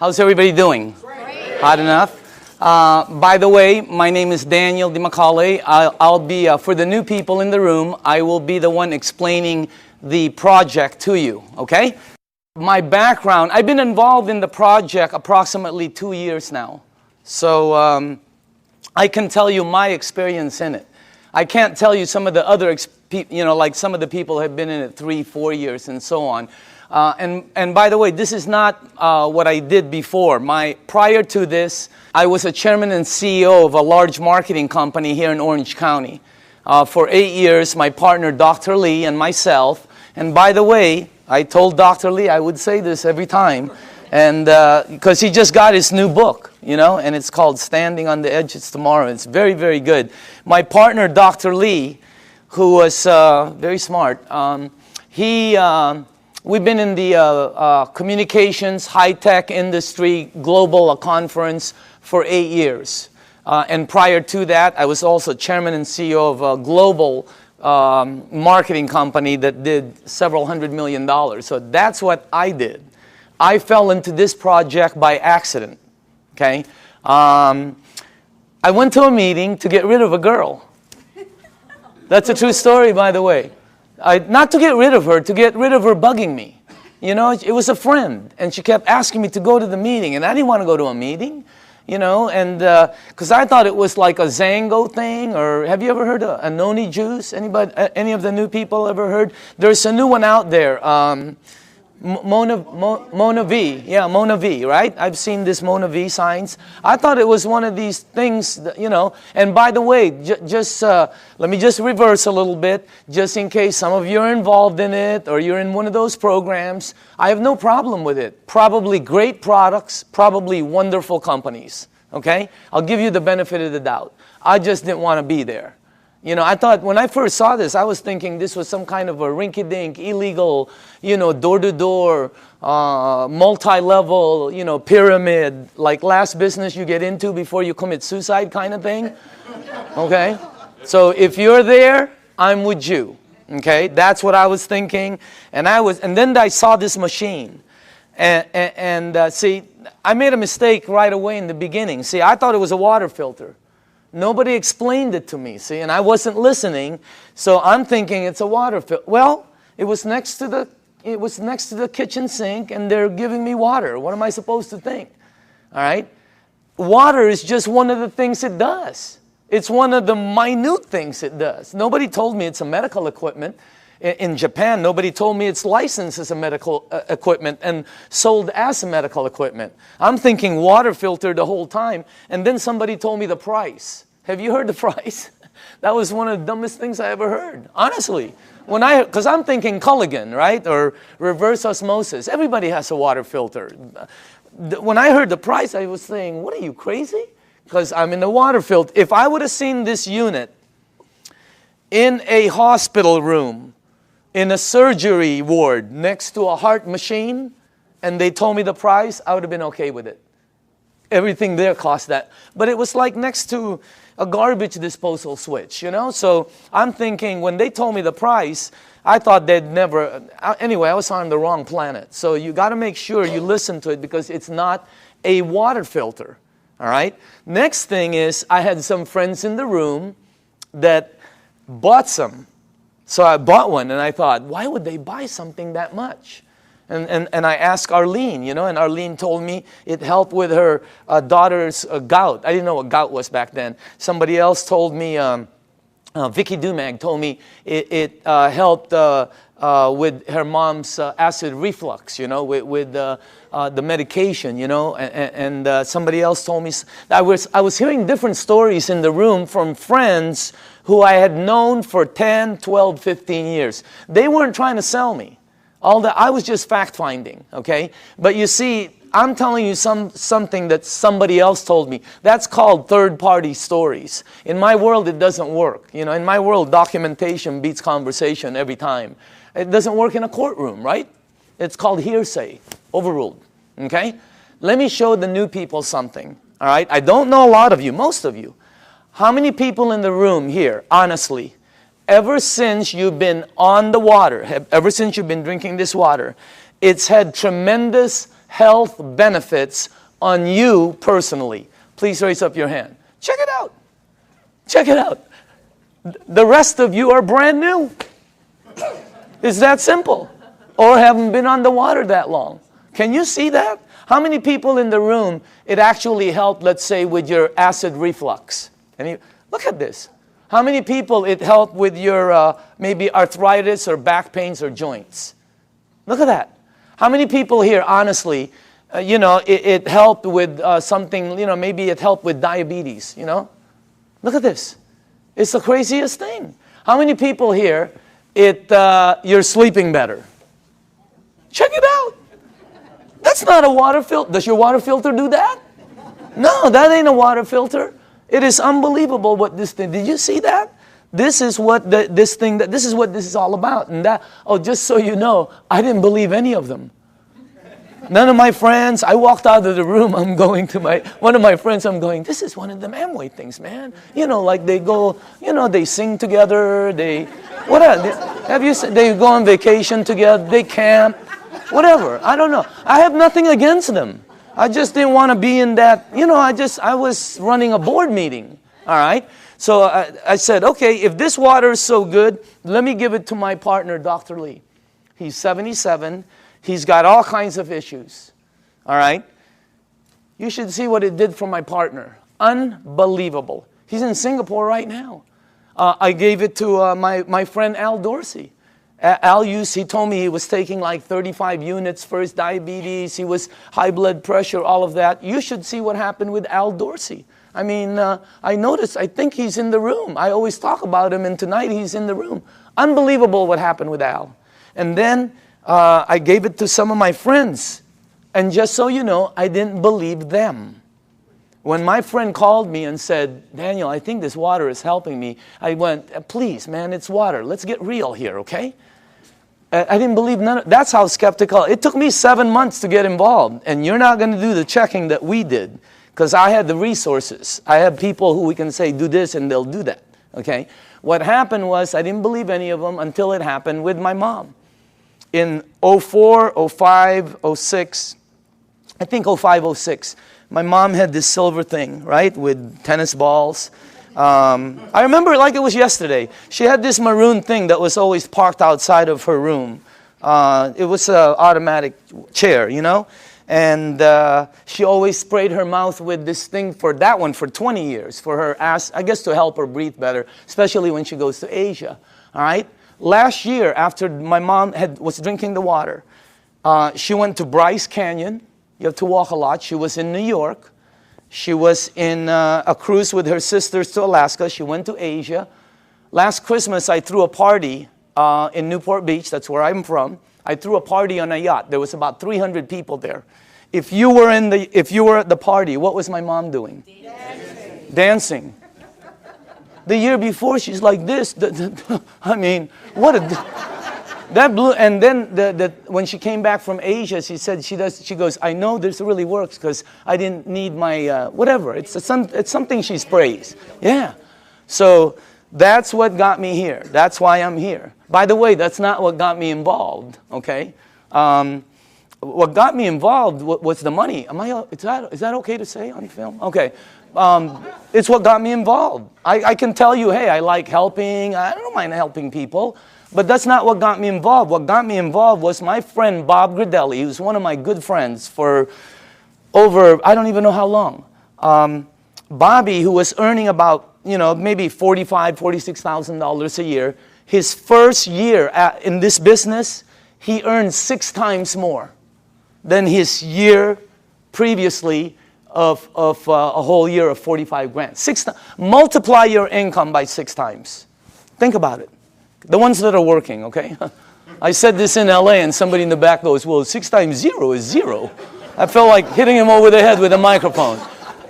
How's everybody doing? Great. Hot enough? By the way, my name is Daniel DiMacaulay. I'll be, for the new people in the room, I will be the one explaining the project to you, okay? My background, I've been involved in the project approximately 2 years now. So I can tell you my experience in it. I can't tell you some of the other, like some of the people have been in it 3-4 years and so on. And by the way, this is not what I did before. Prior to this, I was a chairman and CEO of a large marketing company here in Orange County. For 8 years, my partner, Dr. Lee, and myself. And by the way, I told Dr. Lee I would say this every time, and because he just got his new book, and it's called Standing on the Edges Tomorrow. It's very, very good. My partner, Dr. Lee, who was very smart, we've been in the communications, high-tech industry, global conference for 8 years. And prior to that, I was also chairman and CEO of a global marketing company that did several $100 million. So that's what I did. I fell into this project by accident, okay? I went to a meeting to get rid of a girl. That's a true story, by the way. Not to get rid of her, to get rid of her bugging me. It was a friend, and she kept asking me to go to the meeting, and I didn't want to go to a meeting, and because I thought it was like a Zango thing, or have you ever heard of a noni juice? Anybody, any of the new people ever heard? There's a new one out there, Mona V. Yeah, Mona V, right? I've seen this Mona V signs. I thought it was one of these things, that, and by the way, let me just reverse a little bit, just in case some of you are involved in it, or you're in one of those programs. I have no problem with it. Probably great products, probably wonderful companies, okay? I'll give you the benefit of the doubt. I just didn't want to be there. I thought when I first saw this, I was thinking this was some kind of a rinky-dink, illegal, door-to-door, multi-level, pyramid, like last business you get into before you commit suicide kind of thing. Okay? So if you're there, I'm with you. Okay? That's what I was thinking. And then I saw this machine. And see, I made a mistake right away in the beginning. See, I thought it was a water filter. Nobody explained it to me, see, and I wasn't listening, so I'm thinking it's a water filter. Well, it was next to the kitchen sink, and they're giving me water. What am I supposed to think? All right? Water is just one of the things it does. It's one of the minute things it does. Nobody told me it's a medical equipment. In Japan, nobody told me it's licensed as a medical equipment and sold as a medical equipment. I'm thinking water filter the whole time, and then somebody told me the price. Have you heard the price? That was one of the dumbest things I ever heard, honestly. Because I'm thinking Culligan, right, or reverse osmosis. Everybody has a water filter. When I heard the price, I was saying, what are you, crazy? Because I'm in the water filter. If I would have seen this unit in a hospital room, in a surgery ward next to a heart machine, and they told me the price, I would have been okay with it. Everything there cost that. But it was like next to a garbage disposal switch, So I'm thinking, when they told me the price, I thought they'd never, anyway, I was on the wrong planet. So you got to make sure you listen to it, because it's not a water filter, all right? Next thing is, I had some friends in the room that bought some. So I bought one, and I thought, why would they buy something that much? And I asked Arlene, and Arlene told me it helped with her daughter's gout. I didn't know what gout was back then. Somebody else told me, Vicky Dumag told me it helped with her mom's acid reflux, with the medication, and somebody else told me. I was hearing different stories in the room from friends who I had known for 10, 12, 15 years. They weren't trying to sell me. I was just fact-finding, okay? But you see, I'm telling you something that somebody else told me. That's called third-party stories. In my world, it doesn't work. In my world, documentation beats conversation every time. It doesn't work in a courtroom, right? It's called hearsay, overruled, okay? Let me show the new people something, all right? I don't know a lot of you, most of you. How many people in the room here, honestly, ever since you've been on the water, ever since you've been drinking this water, it's had tremendous health benefits on you personally? Please raise up your hand. Check it out. Check it out. The rest of you are brand new. It's that simple. Or haven't been on the water that long. Can you see that? How many people in the room, it actually helped, let's say, with your acid reflux? Look at this. How many people it helped with your maybe arthritis or back pains or joints? Look at that. How many people here, honestly, it helped with something, maybe it helped with diabetes, Look at this. It's the craziest thing. How many people here, you're sleeping better? Check it out. That's not a water filter. Does your water filter do that? No, that ain't a water filter. It is unbelievable what this thing, did you see that? This is what this is what this is all about. And just so you know, I didn't believe any of them. None of my friends, I walked out of the room, I'm going to one of my friends, I'm going, this is one of them Amway things, man. Like they go, they sing together, they go on vacation together, they camp, whatever, I don't know. I have nothing against them. I just didn't want to be in that, I was running a board meeting, all right? So I said, okay, if this water is so good, let me give it to my partner, Dr. Lee. He's 77. He's got all kinds of issues, all right? You should see what it did for my partner. Unbelievable. He's in Singapore right now. I gave it to my friend Al Dorsey. He told me he was taking like 35 units for his diabetes. He was high blood pressure, all of that. You should see what happened with Al Dorsey. I mean, I noticed, I think he's in the room. I always talk about him, and tonight he's in the room. Unbelievable what happened with Al. And then I gave it to some of my friends. And just so you know, I didn't believe them. When my friend called me and said, Daniel, I think this water is helping me, I went, please, man, it's water. Let's get real here, okay? I didn't believe none of, that's how skeptical. It took me 7 months to get involved. And you're not going to do the checking that we did, because I had the resources. I had people who we can say, do this, and they'll do that, okay? What happened was I didn't believe any of them until it happened with my mom. In 04, 05, 06, I think 05, 06, my mom had this silver thing, right, with tennis balls. I remember it like it was yesterday. She had this maroon thing that was always parked outside of her room. It was an automatic chair, And she always sprayed her mouth with this thing for 20 years, for her ass, I guess to help her breathe better, especially when she goes to Asia, all right? Last year, after my mom was drinking the water, she went to Bryce Canyon. You have to walk a lot. She was in New York. She was in a cruise with her sisters to Alaska. She went to Asia. Last Christmas, I threw a party in Newport Beach. That's where I'm from. I threw a party on a yacht. There was about 300 people there. If you were at the party, what was my mom doing? Dancing. The year before, she's like this. I mean, what a... That blew, and then when she came back from Asia, she said she goes, I know this really works because I didn't need my whatever. It's something she sprays. Yeah. So that's what got me here. That's why I'm here. By the way, that's not what got me involved. Okay. What got me involved was the money. Is that okay to say on film? Okay. It's what got me involved. I can tell you, hey, I like helping. I don't mind helping people. But that's not what got me involved. What got me involved was my friend Bob Gridelli, who's one of my good friends for over, I don't even know how long. Bobby, who was earning about, maybe $45,000, $46,000 a year, his first year in this business, he earned 6 times more than his year previously of a whole year of 45 grand. Multiply your income by 6 times. Think about it. The ones that are working, okay? I said this in LA and somebody in the back goes, well, 6 times 0 is 0. I felt like hitting him over the head with a microphone.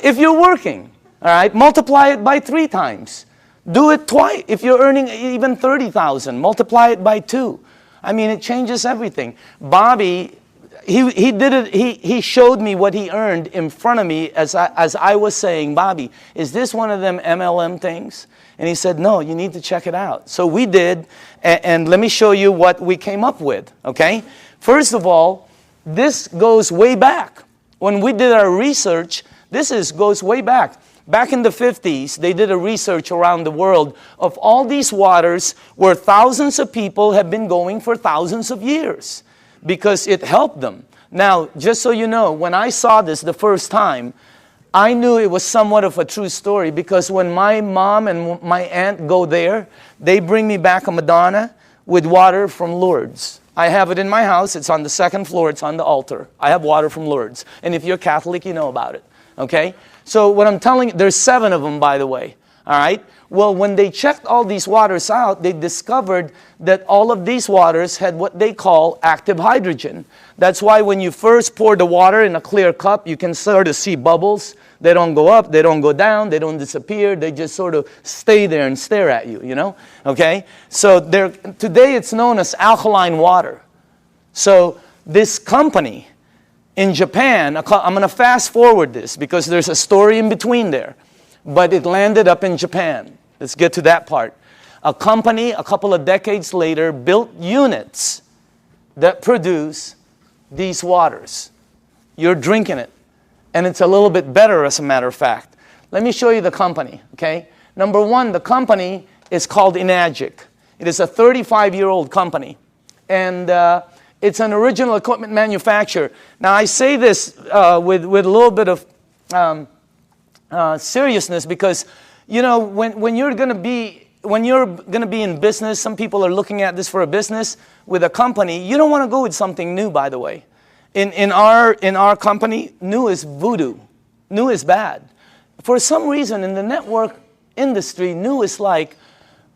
If you're working, all right, multiply it by 3 times. Do it twice. If you're earning even 30,000, multiply it by 2. I mean, it changes everything. Bobby, he did it. He showed me what he earned in front of me as I was saying, Bobby, is this one of them MLM things? And he said, no, you need to check it out. So we did, and let me show you what we came up with, okay? First of all, This goes way back. When we did our research, goes way back. Back in the 50s, they did a research around the world of all these waters where thousands of people have been going for thousands of years because it helped them. Now, just so you know, when I saw this the first time, I knew it was somewhat of a true story because when my mom and my aunt go there, they bring me back a Madonna with water from Lourdes. I have it in my house. It's on the second floor. It's on the altar. I have water from Lourdes. And if you're Catholic, you know about it. Okay? So what I'm telling you, there's 7 of them, by the way. All right? Well, when they checked all these waters out, they discovered that all of these waters had what they call active hydrogen. That's why when you first pour the water in a clear cup, you can sort of see bubbles. They don't go up, they don't go down, they don't disappear. They just sort of stay there and stare at you, you know? Okay? So today it's known as alkaline water. So this company in Japan, I'm going to fast forward this because there's a story in between there. But it landed up in Japan. Let's get to that part. A company, a couple of decades later, built units that produce these waters. You're drinking it. And it's a little bit better, as a matter of fact. Let me show you the company, okay? Number 1, the company is called Enagic. It is a 35-year-old company. And it's an original equipment manufacturer. Now, I say this with a little bit of seriousness because, you know, when you're going to be in business, some people are looking at this for a business with a company. You don't want to go with something new, by the way. In our company, new is voodoo. New is bad. For some reason, in the network industry, new is like,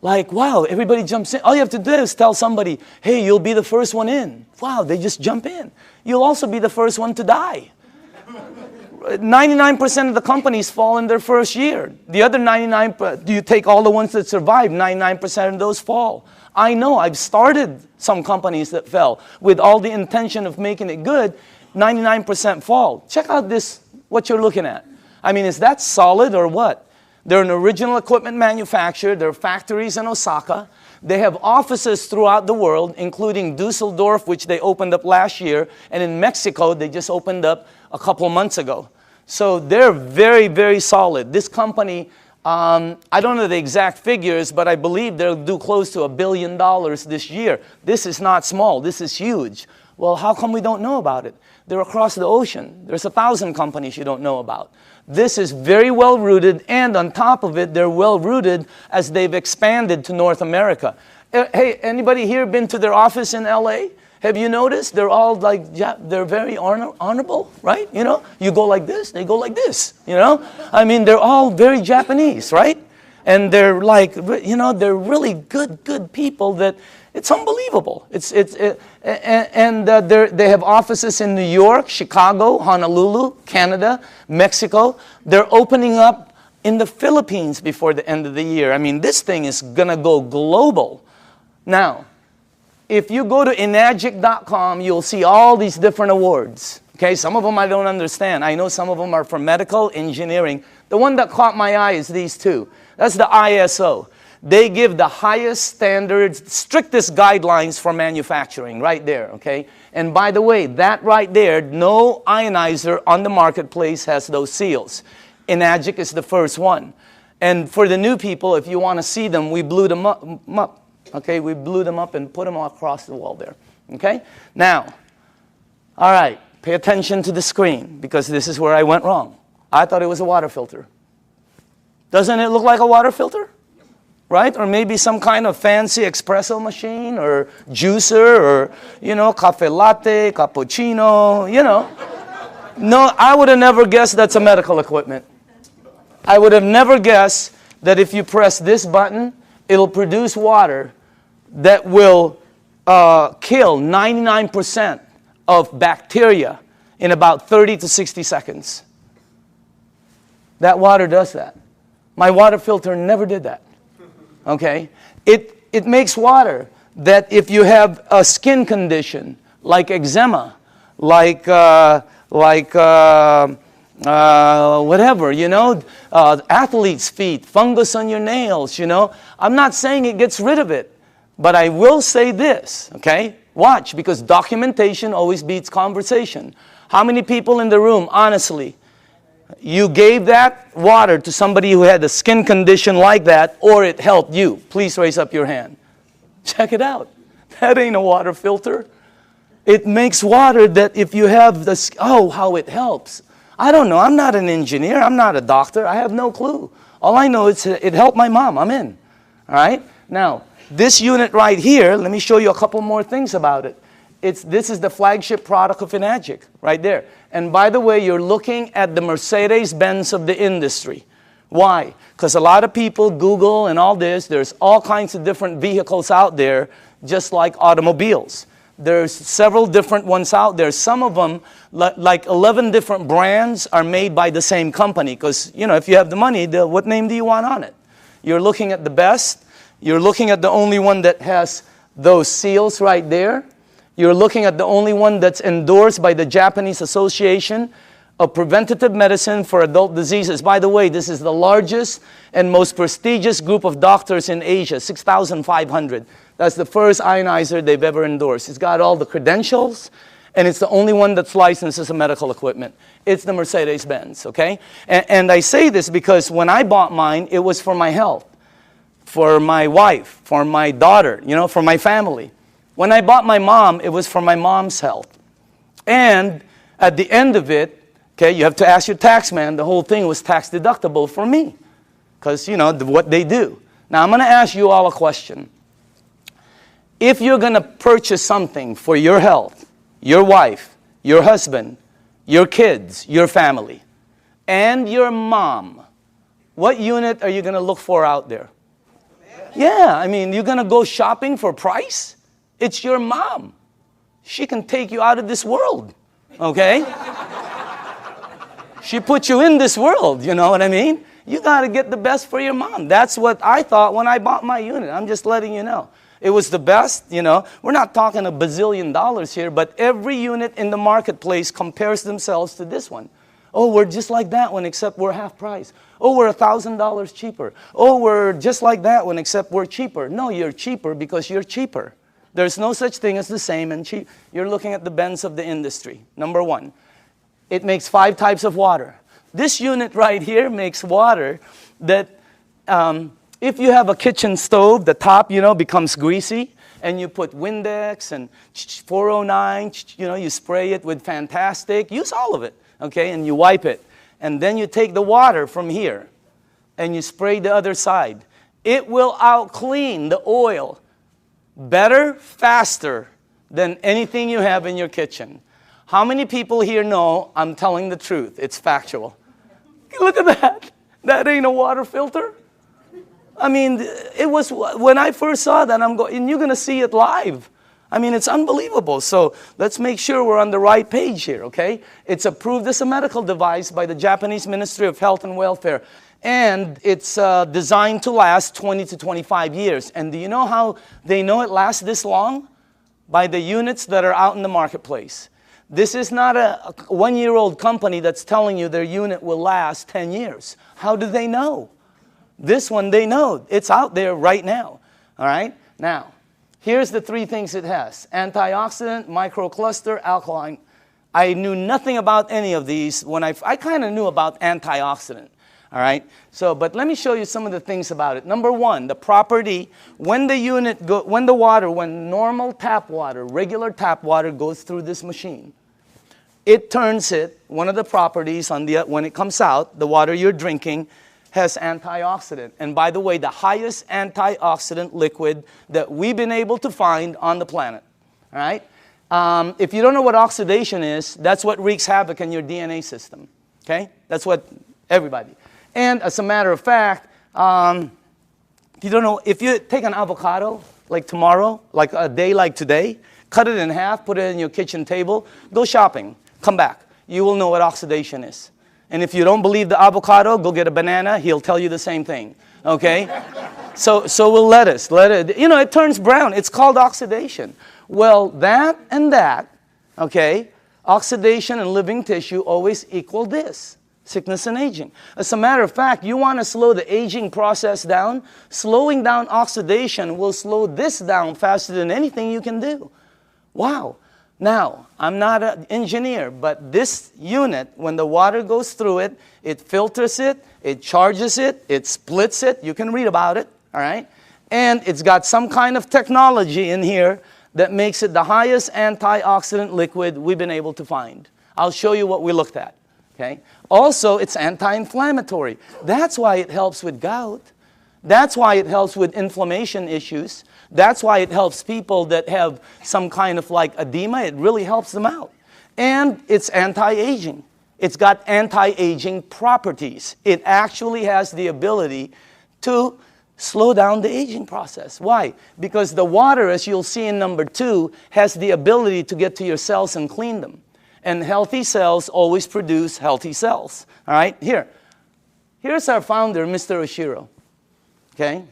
wow, everybody jumps in. All you have to do is tell somebody, hey, you'll be the first one in. Wow, they just jump in. You'll also be the first one to die. 99% of the companies fall in their first year. The other 99%, do you take all the ones that survive, 99% of those fall. I know, I've started some companies that fell with all the intention of making it good. 99% fall. Check out this, what you're looking at. I mean, is that solid or what? They're an original equipment manufacturer. There are factories in Osaka. They have offices throughout the world, including Dusseldorf, which they opened up last year. And in Mexico, they just opened up a couple of months ago. So they're very, very solid. This company, I don't know the exact figures, but I believe they'll do close to $1 billion this year. This is not small. This is huge. Well, how come we don't know about it? They're across the ocean. There's 1,000 companies you don't know about. This is very well rooted, and on top of it, they're well rooted as they've expanded to North America. Hey, anybody here been to their office in LA? Have you noticed? They're all like, yeah, they're very honorable, right? You know, you go like this, they go like this, you know? I mean, they're all very Japanese, right? And they're like, you know, they're really good people that it's unbelievable. They have offices in New York, Chicago, Honolulu, Canada, Mexico. They're opening up in the Philippines before the end of the year. I mean, this thing is going to go global. Now, if you go to enagic.com, you'll see all these different awards. Okay, some of them I don't understand. I know some of them are for medical, engineering. The one that caught my eye is these two. That's the ISO. They give the highest standards, strictest guidelines for manufacturing right there, okay? And by the way, that right there, no ionizer on the marketplace has those seals. Enagic is the first one. And for the new people, if you want to see them, we blew them up. Okay, we blew them up and put them across the wall there. Okay? Now, all right, pay attention to the screen because this is where I went wrong. I thought it was a water filter. Doesn't it look like a water filter? Right? Or maybe some kind of fancy espresso machine or juicer or, you know, cafe latte, cappuccino, you know. No, I would have never guessed that's a medical equipment. I would have never guessed that if you press this button, it'll produce water that will kill 99% of bacteria in about 30 to 60 seconds. That water does that. My water filter never did that. Okay? It makes water that if you have a skin condition like eczema, like whatever, you know, athlete's feet, fungus on your nails, you know. I'm not saying it gets rid of it, but I will say this, okay? Watch, because documentation always beats conversation. How many people in the room, honestly, you gave that water to somebody who had a skin condition like that, or it helped you? Please raise up your hand. Check it out. That ain't a water filter. It makes water that if you have this, oh, how it helps. I don't know. I'm not an engineer. I'm not a doctor. I have no clue. All I know is it helped my mom. I'm in. All right? Now, this unit right here, let me show you a couple more things about it. This is the flagship product of Enagic, right there. And by the way, you're looking at the Mercedes-Benz of the industry. Why? Because a lot of people Google and all this. There's all kinds of different vehicles out there, just like automobiles. There's several different ones out there. Some of them, like 11 different brands, are made by the same company. Because, you know, if you have the money, what name do you want on it? You're looking at the best. You're looking at the only one that has those seals right there. You're looking at the only one that's endorsed by the Japanese Association of Preventative Medicine for Adult Diseases. By the way, this is the largest and most prestigious group of doctors in Asia, 6,500. That's the first ionizer they've ever endorsed. It's got all the credentials, and it's the only one that's licensed as a medical equipment. It's the Mercedes-Benz, okay? And I say this because when I bought mine, it was for my health, for my wife, for my daughter, you know, for my family. When I bought my mom, it was for my mom's health. And at the end of it, okay, you have to ask your tax man, the whole thing was tax deductible for me. Because, you know, what they do. Now, I'm going to ask you all a question. If you're going to purchase something for your health, your wife, your husband, your kids, your family, and your mom, what unit are you going to look for out there? Yeah, I mean, you're going to go shopping for price? It's your mom. She can take you out of this world, okay? She put you in this world, you know what I mean? You got to get the best for your mom. That's what I thought when I bought my unit. I'm just letting you know. It was the best, you know. We're not talking $1 bazillion here, but every unit in the marketplace compares themselves to this one. Oh, we're just like that one, except we're half price. Oh, we're $1,000 cheaper. Oh, we're just like that one, except we're cheaper. No, you're cheaper because you're cheaper. There's no such thing as the same and cheap. You're looking at the Benz of the industry. Number one, it makes 5 types of water. This unit right here makes water that if you have a kitchen stove, the top, you know, becomes greasy, and you put Windex and 409, you know, you spray it with Fantastic. Use all of it, okay, and you wipe it. And then you take the water from here, and you spray the other side. It will out-clean the oil better, faster than anything you have in your kitchen. How many people here know I'm telling the truth? It's factual. Look at that. That ain't a water filter. I mean, it was, when I first saw that, I'm going, and you're going to see it live. I mean, it's unbelievable. So let's make sure we're on the right page here, okay? It's approved as a medical device by the Japanese Ministry of Health and Welfare. And it's designed to last 20 to 25 years. And do you know how they know it lasts this long? By the units that are out in the marketplace. This is not a one-year-old company that's telling you their unit will last 10 years. How do they know? This one, they know. It's out there right now. All right? Now, here's the 3 things it has. Antioxidant, microcluster, alkaline. I knew nothing about any of these when I kind of knew about antioxidant. All right? So, but let me show you some of the things about it. Number 1, the property, when normal tap water, regular tap water goes through this machine, it turns it, one of the properties when it comes out, the water you're drinking has antioxidant. And by the way, the highest antioxidant liquid that we've been able to find on the planet. All right? If you don't know what oxidation is, that's what wreaks havoc in your DNA system. Okay? That's what everybody. And as a matter of fact, you don't know, if you take an avocado, like tomorrow, like a day like today, cut it in half, put it in your kitchen table, go shopping, come back. You will know what oxidation is. And if you don't believe the avocado, go get a banana. He'll tell you the same thing. Okay? So we'll let it. You know, it turns brown. It's called oxidation. Well, that and that, okay, oxidation and living tissue always equal this, sickness and aging. As a matter of fact, you want to slow the aging process down, slowing down oxidation will slow this down faster than anything you can do. Wow. Now, I'm not an engineer, but this unit, when the water goes through it, it filters it, it charges it, it splits it. You can read about it, all right? And it's got some kind of technology in here that makes it the highest antioxidant liquid we've been able to find. I'll show you what we looked at, okay? Also, it's anti-inflammatory. That's why it helps with gout. That's why it helps with inflammation issues. That's why it helps people that have some kind of like edema. It really helps them out. And it's anti-aging. It's got anti-aging properties. It actually has the ability to slow down the aging process. Why? Because the water, as you'll see in number 2, has the ability to get to your cells and clean them. And healthy cells always produce healthy cells. All right? Here's our founder, Mr. Oshiro. Okay?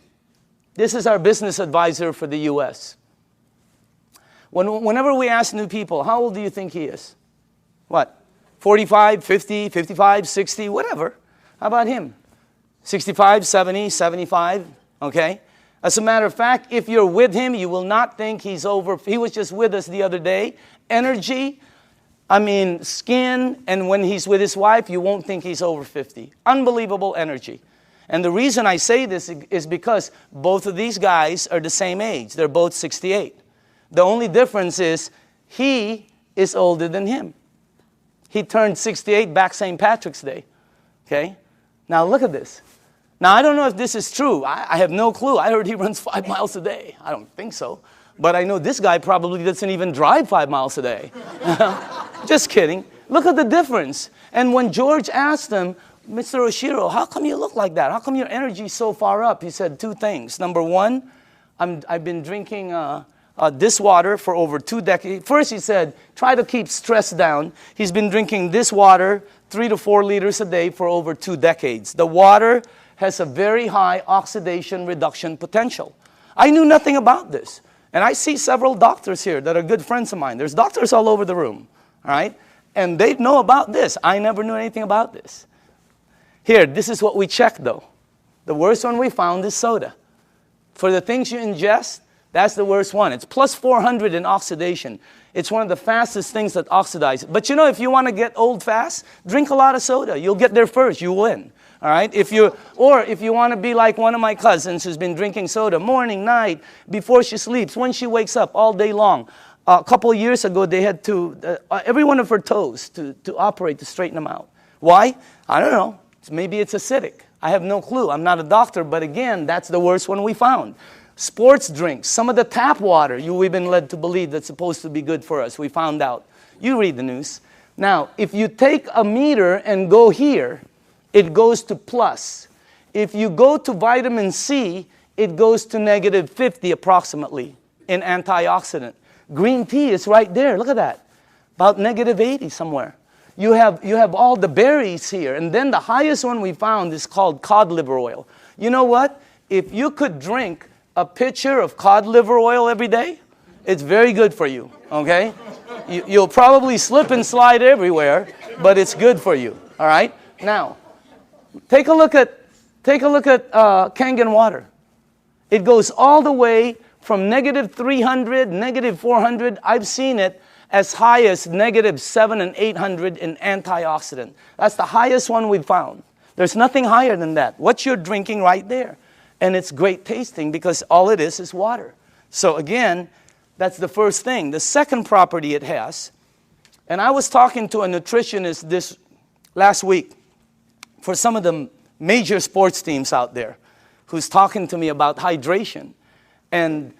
This is our business advisor for the U.S. Whenever we ask new people, how old do you think he is? What? 45, 50, 55, 60, whatever. How about him? 65, 70, 75, okay? As a matter of fact, if you're with him, you will not think he's over. He was just with us the other day. Energy, skin, and when he's with his wife, you won't think he's over 50. Unbelievable energy. And the reason I say this is because both of these guys are the same age. They're both 68. The only difference is he is older than him. He turned 68 back St. Patrick's Day. Okay? Now look at this. Now I don't know if this is true. I have no clue. I heard he runs 5 miles a day. I don't think so. But I know this guy probably doesn't even drive 5 miles a day. Just kidding. Look at the difference. And when George asked him, Mr. Oshiro, how come you look like that? How come your energy is so far up? He said 2 things. Number 1, I've been drinking this water for over 2 decades. First, he said, try to keep stress down. He's been drinking this water 3 to 4 liters a day for over 2 decades. The water has a very high oxidation reduction potential. I knew nothing about this. And I see several doctors here that are good friends of mine. There's doctors all over the room, all right? And they know about this. I never knew anything about this. Here, this is what we checked, though. The worst one we found is soda. For the things you ingest, that's the worst one. It's plus 400 in oxidation. It's one of the fastest things that oxidize. But you know, if you want to get old fast, drink a lot of soda. You'll get there first. You win. All right? If you want to be like one of my cousins who's been drinking soda morning, night, before she sleeps, when she wakes up, all day long. A couple of years ago, they had to, every one of her toes to operate to straighten them out. Why? I don't know. Maybe it's acidic. I have no clue. I'm not a doctor, but again, that's the worst one we found. Sports drinks, some of the tap water we've been led to believe that's supposed to be good for us. We found out. You read the news. Now, if you take a meter and go here, it goes to plus. If you go to vitamin C, it goes to negative 50 approximately in antioxidant. Green tea is right there. Look at that. About negative 80 somewhere. You have all the berries here. And then the highest one we found is called cod liver oil. You know what? If you could drink a pitcher of cod liver oil every day, it's very good for you, okay? You'll probably slip and slide everywhere, but it's good for you, all right? Now, take a look at Kangen water. It goes all the way from negative 300, negative 400. I've seen it as high as negative 700 and 800 in antioxidant. That's the highest one we've found. There's nothing higher than that. What you're drinking right there. And it's great tasting because all it is water. So again, that's the first thing. The second property it has, and I was talking to a nutritionist this last week for some of the major sports teams out there who's talking to me about hydration. And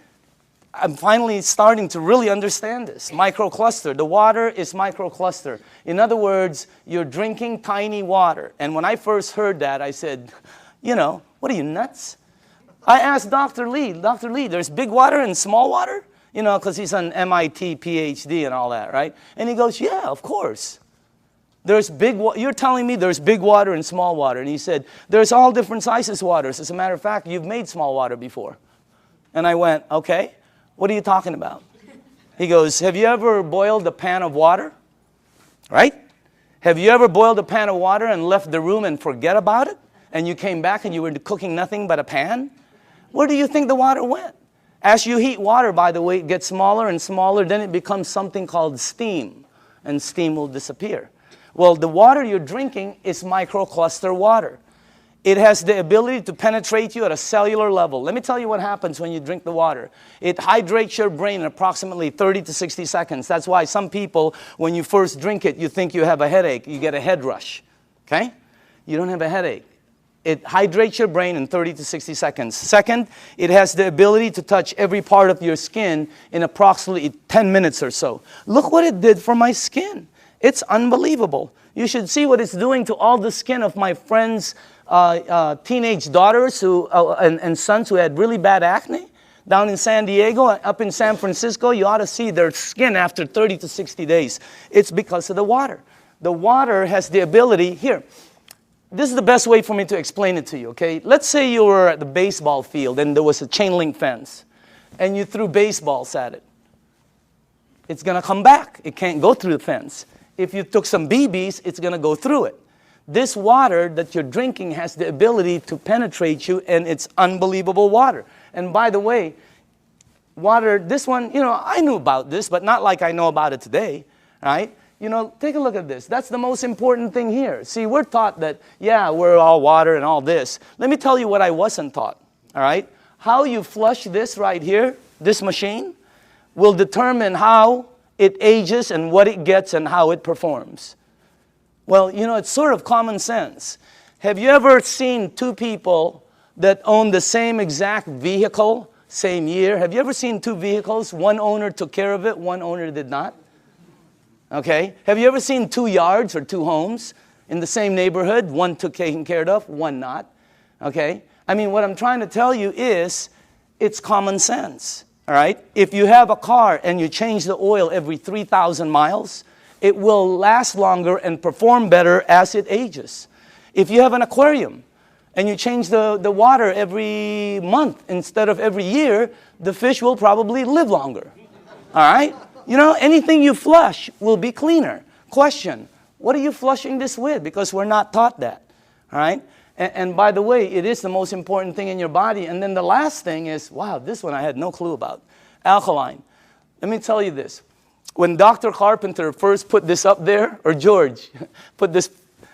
I'm finally starting to really understand this. Microcluster. The water is microcluster. In other words, you're drinking tiny water. And when I first heard that, I said, what are you, nuts? I asked Dr. Lee, there's big water and small water? Because he's an MIT PhD and all that, right? And he goes, yeah, of course. You're telling me there's big water and small water. And he said, there's all different sizes waters. As a matter of fact, you've made small water before. And I went, okay. What are you talking about? He goes, have you ever boiled a pan of water? Right? Have you ever boiled a pan of water and left the room and forget about it? And you came back and you were cooking nothing but a pan? Where do you think the water went? As you heat water, by the way, it gets smaller and smaller, then it becomes something called steam, and steam will disappear. Well, the water you're drinking is microcluster water. It has the ability to penetrate you at a cellular level. Let me tell you what happens when you drink the water. It hydrates your brain in approximately 30 to 60 seconds. That's why some people, when you first drink it, you think you have a headache. You get a head rush, okay? You don't have a headache. It hydrates your brain in 30 to 60 seconds. Second, it has the ability to touch every part of your skin in approximately 10 minutes or so. Look what it did for my skin. It's unbelievable. You should see what it's doing to all the skin of my friends' teenage daughters and sons who had really bad acne. Down in San Diego, up in San Francisco, you ought to see their skin after 30 to 60 days. It's because of the water. The water has the ability, here, this is the best way for me to explain it to you, okay? Let's say you were at the baseball field and there was a chain link fence and you threw baseballs at it. It's going to come back. It can't go through the fence. If you took some BBs, it's going to go through it. This water that you're drinking has the ability to penetrate you, and it's unbelievable water. And by the way, water, this one, I knew about this, but not like I know about it today, right? Take a look at this. That's the most important thing here. See, we're taught that, yeah, we're all water and all this. Let me tell you what I wasn't taught, all right? How you flush this right here, this machine, will determine how it ages and what it gets and how it performs. Well, it's sort of common sense. Have you ever seen two people that own the same exact vehicle, same year? Have you ever seen two vehicles? One owner took care of it, one owner did not. Okay? Have you ever seen two yards or two homes in the same neighborhood? One took taken care of, one not. Okay? I mean, what I'm trying to tell you is it's common sense. All right? If you have a car and you change the oil every 3,000 miles, it will last longer and perform better as it ages. If you have an aquarium and you change the water every month instead of every year, the fish will probably live longer. All right? Anything you flush will be cleaner. Question, what are you flushing this with? Because we're not taught that. All right? And by the way, it is the most important thing in your body. And then the last thing is, wow, this one I had no clue about. Alkaline. Let me tell you this. When Dr. Carpenter first put this up there, or George put this,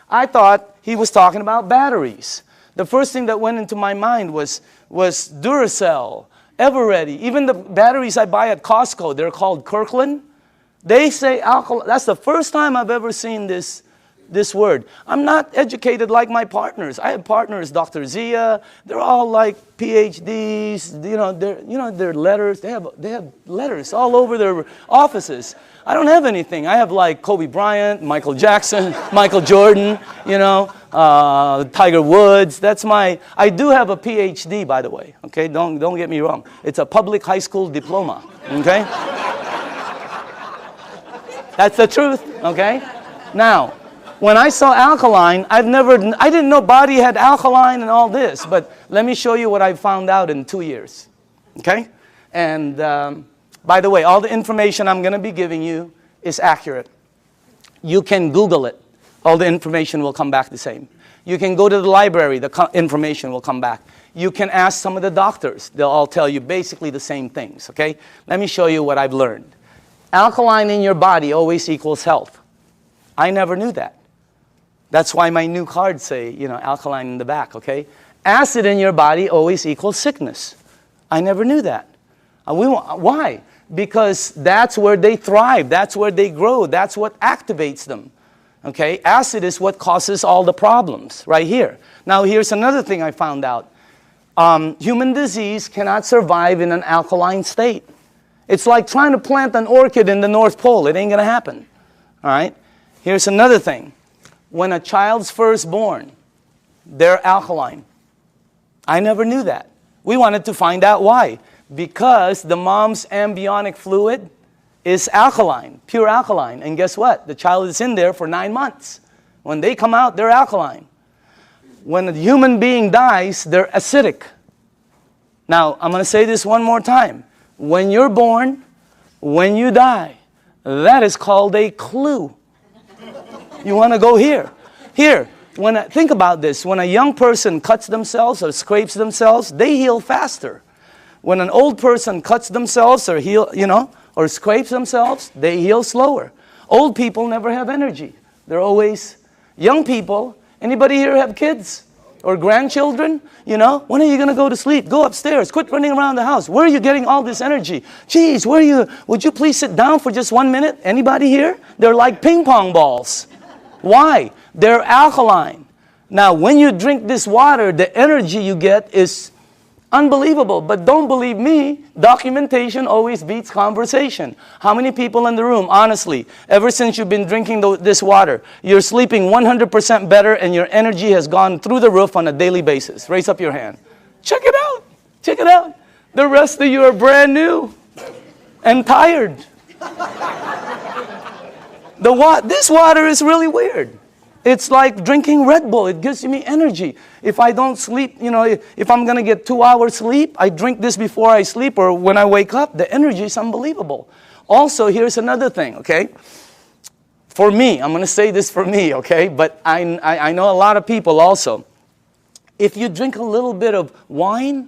I thought he was talking about batteries. The first thing that went into my mind was Duracell, Eveready. Even the batteries I buy at Costco, they're called Kirkland. They say alkaline. That's the first time I've ever seen this word. I'm not educated like my partners. I have partners, Dr. Zia. They're all like PhDs. Their letters. They have letters all over their offices. I don't have anything. I have like Kobe Bryant, Michael Jackson, Michael Jordan. Tiger Woods. I do have a PhD, by the way. Okay, don't get me wrong. It's a public high school diploma. Okay, that's the truth. Okay, now. When I saw alkaline, I didn't know body had alkaline and all this, but let me show you what I found out in 2 years, okay? And by the way, all the information I'm going to be giving you is accurate. You can Google it. All the information will come back the same. You can go to the library. The information will come back. You can ask some of the doctors. They'll all tell you basically the same things, okay? Let me show you what I've learned. Alkaline in your body always equals health. I never knew that. That's why my new cards say, alkaline in the back, okay? Acid in your body always equals sickness. I never knew that. Why? Because that's where they thrive. That's where they grow. That's what activates them, okay? Acid is what causes all the problems right here. Now, here's another thing I found out. Human disease cannot survive in an alkaline state. It's like trying to plant an orchid in the North Pole. It ain't going to happen, all right? Here's another thing. When a child's first born, they're alkaline. I never knew that. We wanted to find out why. Because the mom's amniotic fluid is alkaline, pure alkaline. And guess what? The child is in there for 9 months. When they come out, they're alkaline. When a human being dies, they're acidic. Now, I'm going to say this one more time. When you're born, when you die, that is called a clue. You want to go here. Here, think about this. When a young person cuts themselves or scrapes themselves, they heal faster. When an old person cuts themselves or or scrapes themselves, they heal slower. Old people never have energy. They're always young people. Anybody here have kids or grandchildren? When are you going to go to sleep? Go upstairs. Quit running around the house. Where are you getting all this energy? Geez, would you please sit down for just 1 minute? Anybody here? They're like ping pong balls. Why? They're alkaline. Now, when you drink this water, the energy you get is unbelievable. But don't believe me, documentation always beats conversation. How many people in the room, honestly, ever since you've been drinking this water, you're sleeping 100% better and your energy has gone through the roof on a daily basis? Raise up your hand. Check it out. Check it out. The rest of you are brand new and tired. This water is really weird. It's like drinking Red Bull. It gives me energy. If I don't sleep, if I'm going to get 2 hours sleep, I drink this before I sleep or when I wake up. The energy is unbelievable. Also, here's another thing, okay? For me, I'm going to say this for me, okay? But I know a lot of people also. If you drink a little bit of wine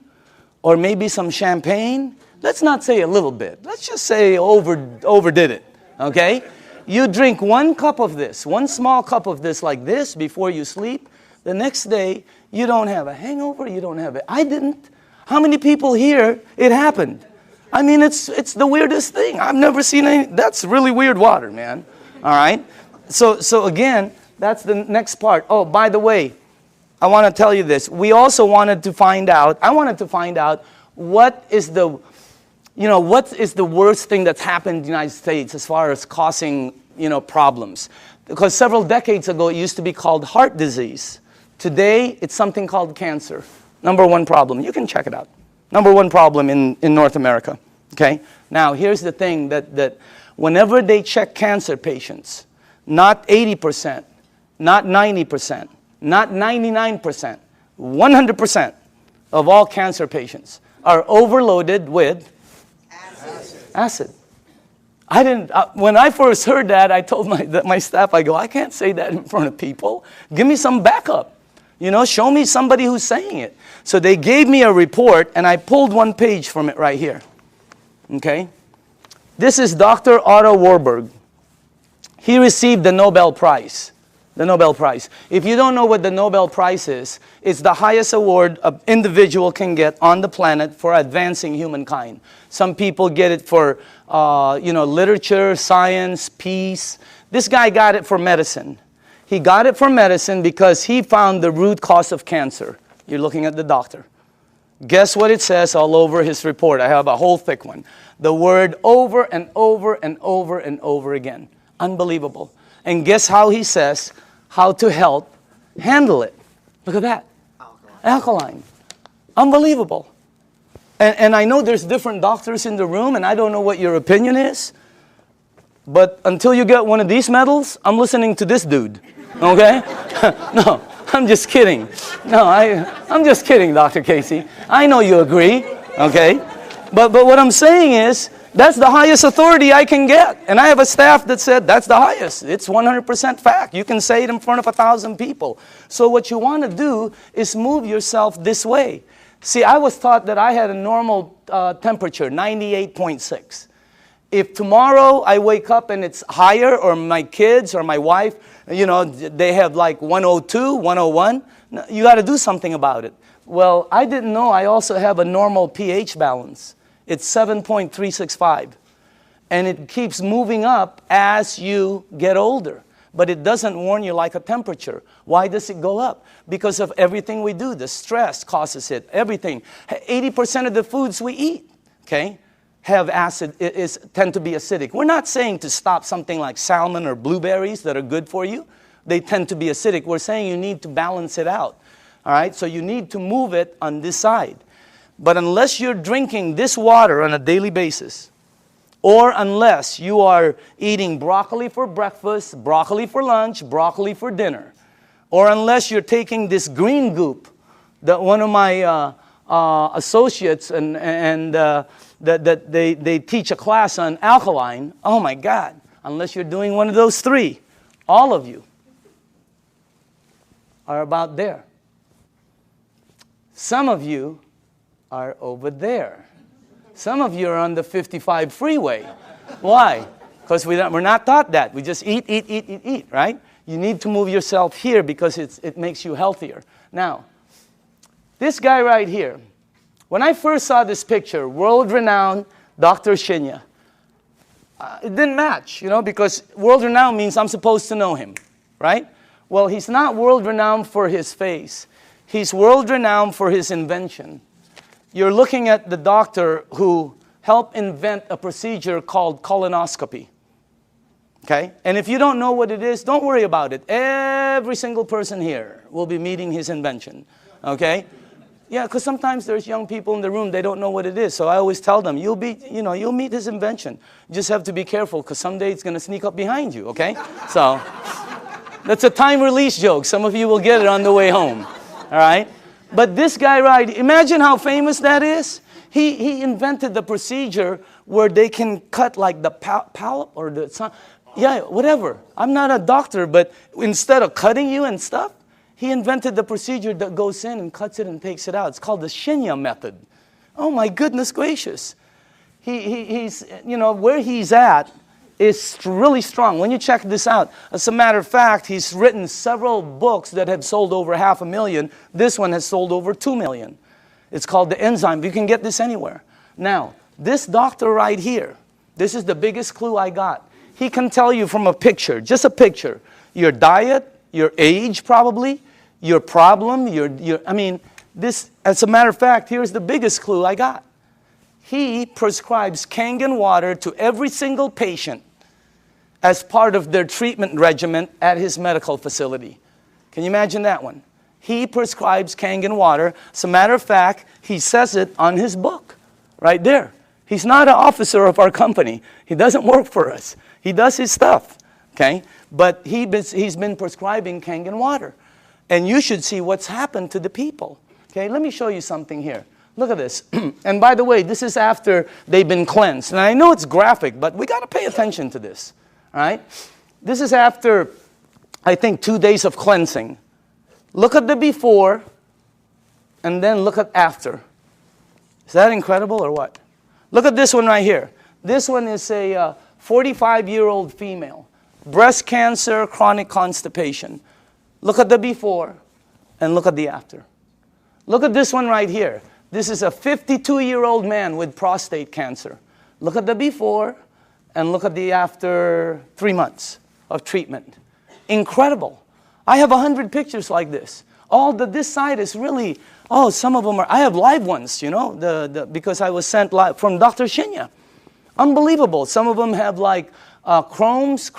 or maybe some champagne, let's not say a little bit. Let's just say overdid it, okay? You drink 1 cup of this, 1 small cup of this like this before you sleep. The next day, you don't have a hangover, you don't have it. I didn't. How many people here, it happened? I mean, it's the weirdest thing. I've never seen any. That's really weird water, man. All right? So again, that's the next part. Oh, by the way, I want to tell you this. I wanted to find out what is the worst thing that's happened in the United States as far as causing, problems? Because several decades ago, it used to be called heart disease. Today, it's something called cancer. Number 1 problem. You can check it out. Number 1 problem in North America. Okay? Now, here's the thing that whenever they check cancer patients, not 80%, not 90%, not 99%, 100% of all cancer patients are overloaded with acid. When I first heard that, I told my staff, I can't say that in front of people. Give me some backup. Show me somebody who's saying it. So they gave me a report, and I pulled 1 page from it right here. Okay? This is Dr. Otto Warburg. He received the Nobel Prize. The Nobel Prize. If you don't know what the Nobel Prize is, it's the highest award an individual can get on the planet for advancing humankind. Some people get it for, literature, science, peace. This guy got it for medicine. He got it for medicine because he found the root cause of cancer. You're looking at the doctor. Guess what it says all over his report? I have a whole thick one. The word over and over and over and over again. Unbelievable. And guess how he says how to handle it. Look at that. Alkaline. Unbelievable. And I know there's different doctors in the room, and I don't know what your opinion is. But until you get one of these medals, I'm listening to this dude. Okay? No, I'm just kidding. No, I'm just kidding, Dr. Casey. I know you agree. Okay? But what I'm saying is, that's the highest authority I can get. And I have a staff that said that's the highest. It's 100% fact. You can say it in front of 1,000 people. So what you want to do is move yourself this way. See, I was taught that I had a normal temperature, 98.6. If tomorrow I wake up and it's higher, or my kids or my wife, they have like 102, 101, you got to do something about it. Well, I didn't know I also have a normal pH balance. It's 7.365. And it keeps moving up as you get older. But it doesn't warn you like a temperature. Why does it go up? Because of everything we do. The stress causes it. Everything. 80% of the foods we eat, okay, have acid, tend to be acidic. We're not saying to stop something like salmon or blueberries that are good for you. They tend to be acidic. We're saying you need to balance it out. All right? So you need to move it on this side. But unless you're drinking this water on a daily basis, or unless you are eating broccoli for breakfast, broccoli for lunch, broccoli for dinner, or unless you're taking this green goop that one of my associates that they teach a class on alkaline, oh my God, unless you're doing one of those 3, all of you are about there. Some of you are over there. Some of you are on the 55 freeway. Why? Because we're not taught that. We just eat, right? You need to move yourself here because it makes you healthier. Now, this guy right here, when I first saw this picture, world-renowned Dr. Shinya, it didn't match, because world-renowned means I'm supposed to know him, right? Well, he's not world-renowned for his face. He's world-renowned for his invention. You're looking at the doctor who helped invent a procedure called colonoscopy. Okay? And if you don't know what it is, don't worry about it. Every single person here will be meeting his invention. Okay? Yeah, because sometimes there's young people in the room, they don't know what it is. So I always tell them, you'll meet his invention. You just have to be careful because someday it's going to sneak up behind you, okay? So that's a time release joke. Some of you will get it on the way home. All right? But this guy, right, imagine how famous that is. He invented the procedure where they can cut like the polyp or the... Yeah, whatever. I'm not a doctor, but instead of cutting you and stuff, he invented the procedure that goes in and cuts it and takes it out. It's called the Shinya method. Oh my goodness gracious. He's, where he's at is really strong. When you check this out, as a matter of fact, he's written several books that have sold over 500,000. This one has sold over 2 million. It's called The Enzyme. You can get this anywhere. Now, this doctor right here, this is the biggest clue I got. He can tell you from a picture, just a picture, your diet, your age probably, your problem, this, as a matter of fact, here's the biggest clue I got. He prescribes Kangen water to every single patient as part of their treatment regimen at his medical facility. Can you imagine that one? He prescribes Kangen water. As a matter of fact, he says it on his book, right there. He's not an officer of our company. He doesn't work for us. He does his stuff, okay? But he's been prescribing Kangen water. And you should see what's happened to the people, okay? Let me show you something here. Look at this. And by the way, this is after they've been cleansed. And I know it's graphic, but we got to pay attention to this, all right? This is after, I think, 2 days of cleansing. Look at the before, and then look at after. Is that incredible or what? Look at this one right here. This one is a 45-year-old female. Breast cancer, chronic constipation. Look at the before, and look at the after. Look at this one right here. This is a 52-year-old man with prostate cancer. Look at the before, and look at the after 3 months of treatment. Incredible. I have 100 pictures like this. This side is really, some of them are, I have live ones, because I was sent live from Dr. Shinya. Unbelievable. Some of them have like Crohn's.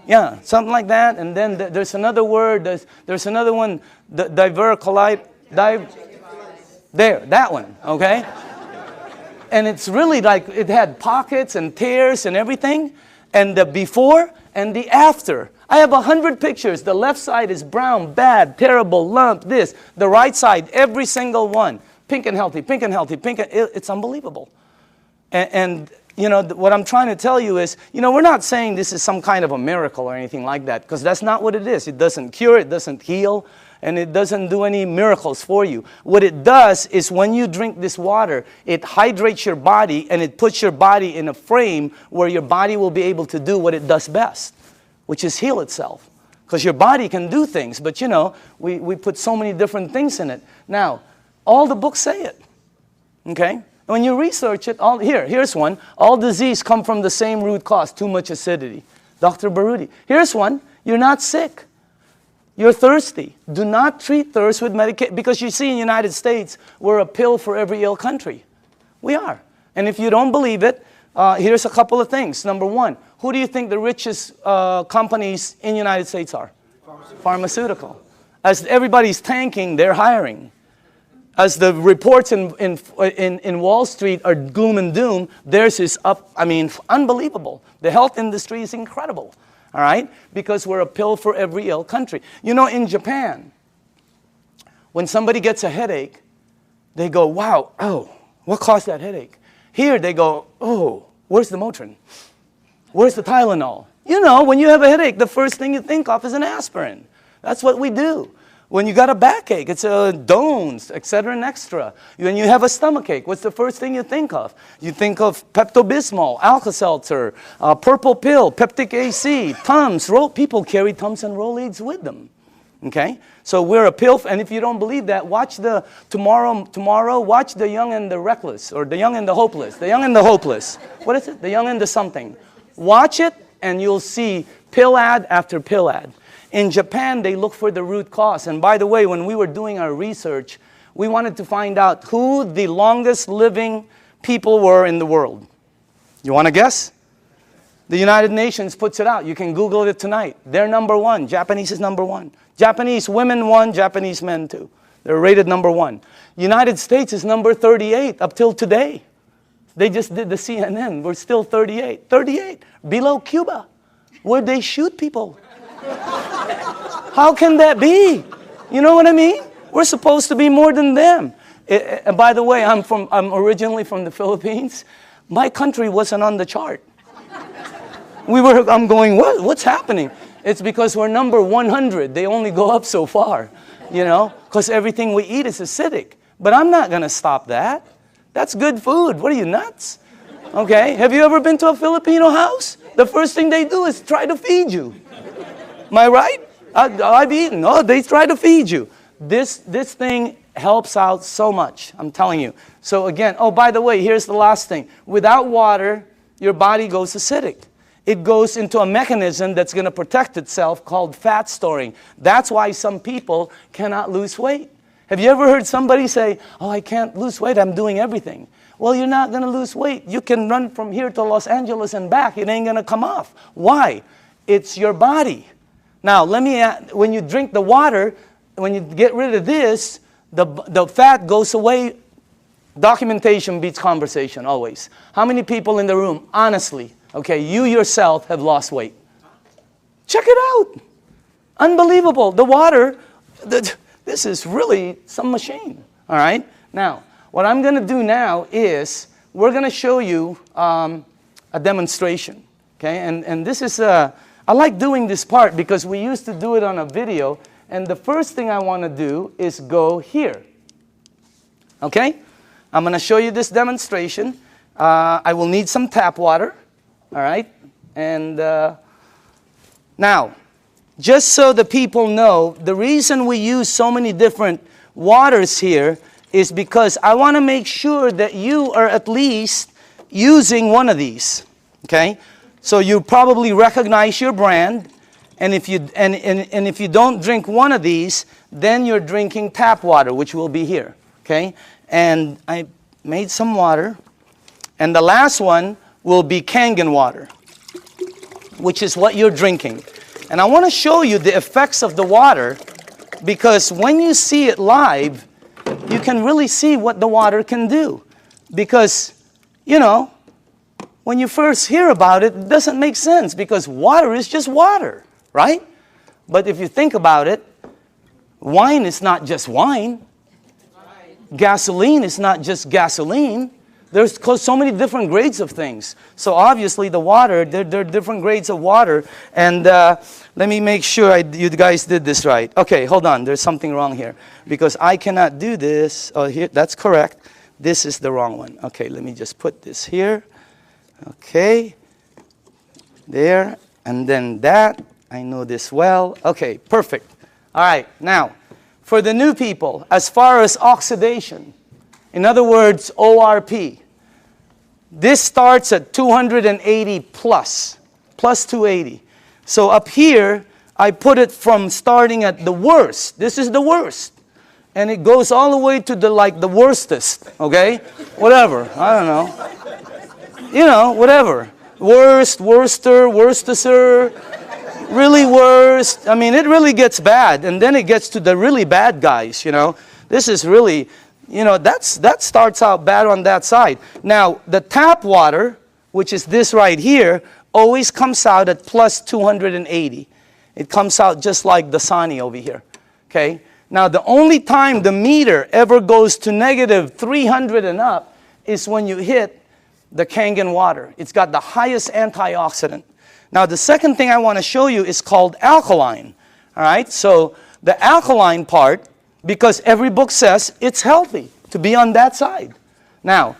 Yeah, something like that. And then there's another word, there's another one, diverticulite, there, that one, okay? And it's really like, it had pockets and tears and everything. And the before and the after. I have 100 pictures. The left side is brown, bad, terrible, lump, this. The right side, every single one. Pink and healthy, pink and healthy, it's unbelievable. And what I'm trying to tell you is, we're not saying this is some kind of a miracle or anything like that, because that's not what it is. It doesn't cure, it doesn't heal, and it doesn't do any miracles for you. What it does is when you drink this water, it hydrates your body, and it puts your body in a frame where your body will be able to do what it does best, which is heal itself. Because your body can do things, but we put so many different things in it. Now, all the books say it, okay? When you research it, here's one. All disease come from the same root cause, too much acidity. Dr. Baruti. Here's one. You're not sick. You're thirsty. Do not treat thirst with medication. Because you see in the United States, we're a pill for every ill country. We are. And if you don't believe it, here's a couple of things. Number one, who do you think the richest companies in the United States are? Pharmaceutical. As everybody's tanking, they're hiring. As the reports in Wall Street are gloom and doom, theirs is up, unbelievable. The health industry is incredible, all right? Because we're a pill for every ill country. In Japan, when somebody gets a headache, they go, wow, what caused that headache? Here they go, where's the Motrin? Where's the Tylenol? When you have a headache, the first thing you think of is an aspirin. That's what we do. When you got a backache, it's Dones, etc. and extra. When you have a stomachache, what's the first thing you think of? You think of Pepto-Bismol, Alka-Seltzer, purple pill, Peptic AC, Tums. People carry Tums and Rolaids with them. Okay? So we're a pill, and if you don't believe that, watch tomorrow, watch The Young and the Reckless, or The Young and the Hopeless. The Young and the Hopeless. What is it? The Young and the something. Watch it, and you'll see pill ad after pill ad. In Japan, they look for the root cause. And by the way, when we were doing our research, we wanted to find out who the longest living people were in the world. You want to guess? The United Nations puts it out. You can Google it tonight. They're number one. Japanese is number one. Japanese women one, Japanese men two. They're rated number one. United States is number 38 up till today. They just did the CNN. We're still 38. 38. Below Cuba, where they shoot people. How can that be? You know what I mean? We're supposed to be more than them. And by the way, I'm originally from the Philippines. My country wasn't on the chart. I'm going, what's happening? It's because we're number 100. They only go up so far, because everything we eat is acidic. But I'm not going to stop that. That's good food. What are you, nuts? Okay, have you ever been to a Filipino house? The first thing they do is try to feed you. Am I right? I've eaten. Oh, they try to feed you. This thing helps out so much, I'm telling you. So again, oh, by the way, here's the last thing. Without water, your body goes acidic. It goes into a mechanism that's going to protect itself called fat storing. That's why some people cannot lose weight. Have you ever heard somebody say, oh, I can't lose weight, I'm doing everything? Well, you're not going to lose weight. You can run from here to Los Angeles and back. It ain't going to come off. Why? It's your body. Now, when you drink the water, when you get rid of this, the fat goes away. Documentation beats conversation, always. How many people in the room, honestly, okay, you yourself have lost weight? Check it out. Unbelievable. The water, this is really some machine. All right? Now, what I'm going to do now is we're going to show you a demonstration. Okay? And this is I like doing this part because we used to do it on a video, and the first thing I want to do is go here. Okay? I'm going to show you this demonstration. I will need some tap water. All right? And now, just so the people know, the reason we use so many different waters here is because I want to make sure that you are at least using one of these. Okay? So you probably recognize your brand, and if you don't drink one of these, then you're drinking tap water, which will be here. Okay? And I made some water, and the last one will be Kangen water, which is what you're drinking. And I want to show you the effects of the water, because when you see it live, you can really see what the water can do. Because, when you first hear about it, it doesn't make sense, because water is just water, right? But if you think about it, wine is not just wine. Gasoline is not just gasoline. There's so many different grades of things. So obviously the water, there are different grades of water. And let me make sure you guys did this right. Okay, hold on. There's something wrong here, because I cannot do this. Oh, here, that's correct. This is the wrong one. Okay, let me just put this here. Okay, there, and then that. I know this well. Okay, perfect. All right, now, for the new people, as far as oxidation, in other words, ORP, this starts at 280 plus 280. So up here, I put it from starting at the worst. This is the worst. And it goes all the way to the worstest, okay? Whatever, I don't know. Whatever. Worst, worster, worstester, really worst. I mean, it really gets bad. And then it gets to the really bad guys, This is really, that starts out bad on that side. Now, the tap water, which is this right here, always comes out at plus 280. It comes out just like the Dasani over here, okay? Now, the only time the meter ever goes to negative 300 and up is when you hit the Kangen water. It's got the highest antioxidant. Now, the second thing I want to show you is called alkaline. All right? So the alkaline part, because every book says it's healthy to be on that side. Now,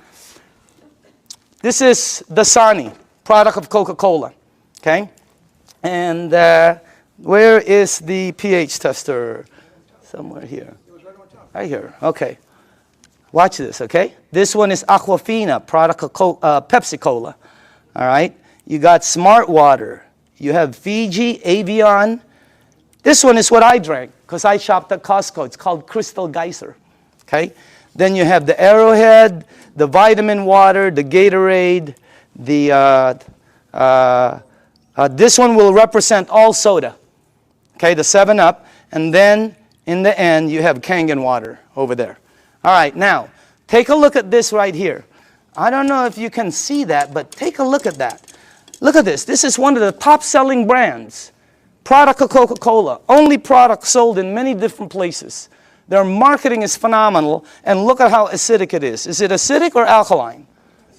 this is Dasani, product of Coca-Cola, okay? And where is the pH tester? Somewhere here. Right here, okay. Watch this, okay? This one is Aquafina, product of Pepsi-Cola, all right? You got Smart Water. You have Fiji, Avion. This one is what I drank because I shopped at Costco. It's called Crystal Geyser, okay? Then you have the Arrowhead, the vitamin water, the Gatorade, the this one will represent all soda, okay, the 7-Up, and then in the end you have Kangen water over there. All right, now take a look at this right here. I don't know if you can see that, but take a look at that. Look at this. This is one of the top-selling brands. Product of Coca-Cola. Only product sold in many different places. Their marketing is phenomenal, and look at how acidic it is. Is it acidic or alkaline?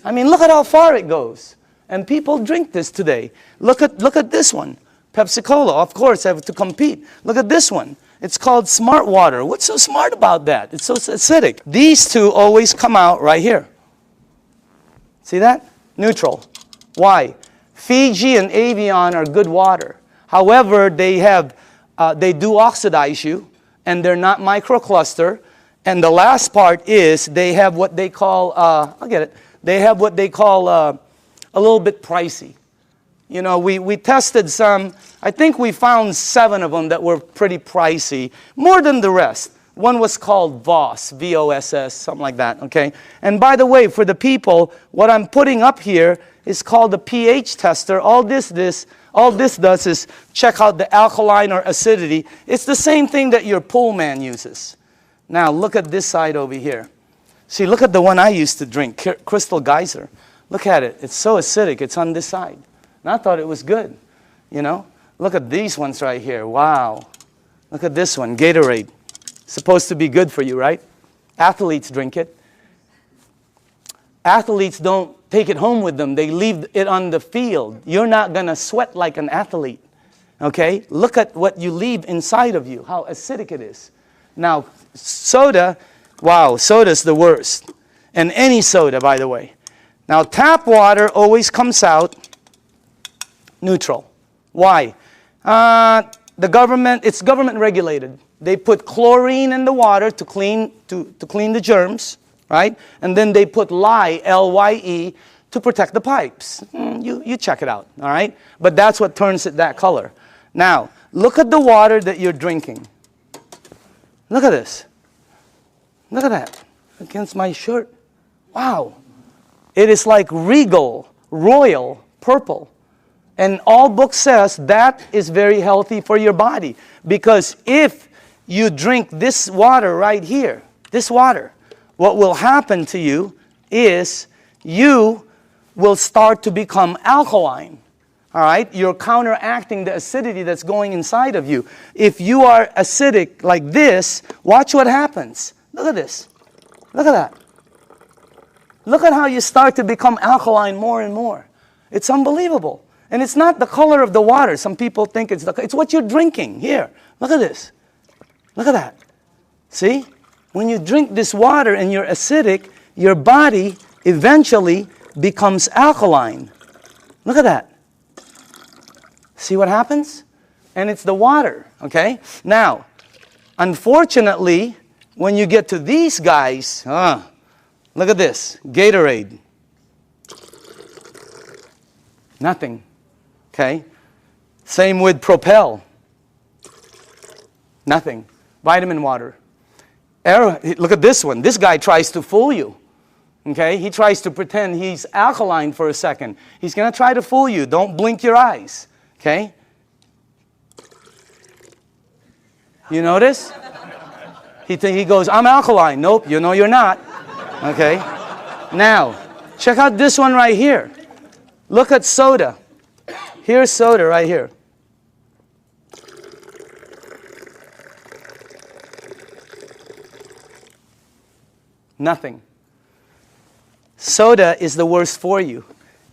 I mean, look at how far it goes. And people drink this today. Look at this one. Pepsi-Cola, of course, have to compete. Look at this one. It's called Smart Water. What's so smart about that? It's so acidic. These two always come out right here. See that? Neutral. Why? Fiji and Avion are good water. However, they do oxidize you, and they're not microcluster. And the last part is they have what they call, I'll get it, they have what they call a little bit pricey. You know, we tested some, I think we found 7 of them that were pretty pricey, more than the rest. One was called VOSS, V-O-S-S, something like that, okay? And by the way, for the people, what I'm putting up here is called the pH tester. All this does is check out the alkaline or acidity. It's the same thing that your pool man uses. Now, look at this side over here. See, look at the one I used to drink, Crystal Geyser. Look at it. It's so acidic. It's on this side. And I thought it was good, you know? Look at these ones right here. Wow. Look at this one, Gatorade. Supposed to be good for you, right? Athletes drink it. Athletes don't take it home with them. They leave it on the field. You're not going to sweat like an athlete, okay? Look at what you leave inside of you, how acidic it is. Now, soda, wow, soda's the worst. And any soda, by the way. Now, tap water always comes out neutral. Why? It's government regulated. They put chlorine in the water to clean the germs, right? And then they put lye, L-Y-E, to protect the pipes. You check it out, all right? But that's what turns it that color. Now, look at the water that you're drinking. Look at this. Look at that. Against my shirt. Wow. It is like regal, royal, purple. And all book says that is very healthy for your body. Because if you drink this water right here, this water, what will happen to you is you will start to become alkaline. All right? You're counteracting the acidity that's going inside of you. If you are acidic like this, watch what happens. Look at this. Look at that. Look at how you start to become alkaline more and more. It's unbelievable. And it's not the color of the water. Some people think it's what you're drinking. Here, look at this. Look at that. See? When you drink this water and you're acidic, your body eventually becomes alkaline. Look at that. See what happens? And it's the water, okay? Now, unfortunately, when you get to these guys, look at this, Gatorade. Nothing, okay? Same with Propel. Nothing. Vitamin water. Look at this one. This guy tries to fool you. Okay? He tries to pretend he's alkaline for a second. He's going to try to fool you. Don't blink your eyes. Okay? You notice? He goes, I'm alkaline. Nope, you know you're not. Okay? Now, check out this one right here. Look at soda. Here's soda right here. Nothing. Soda is the worst for you.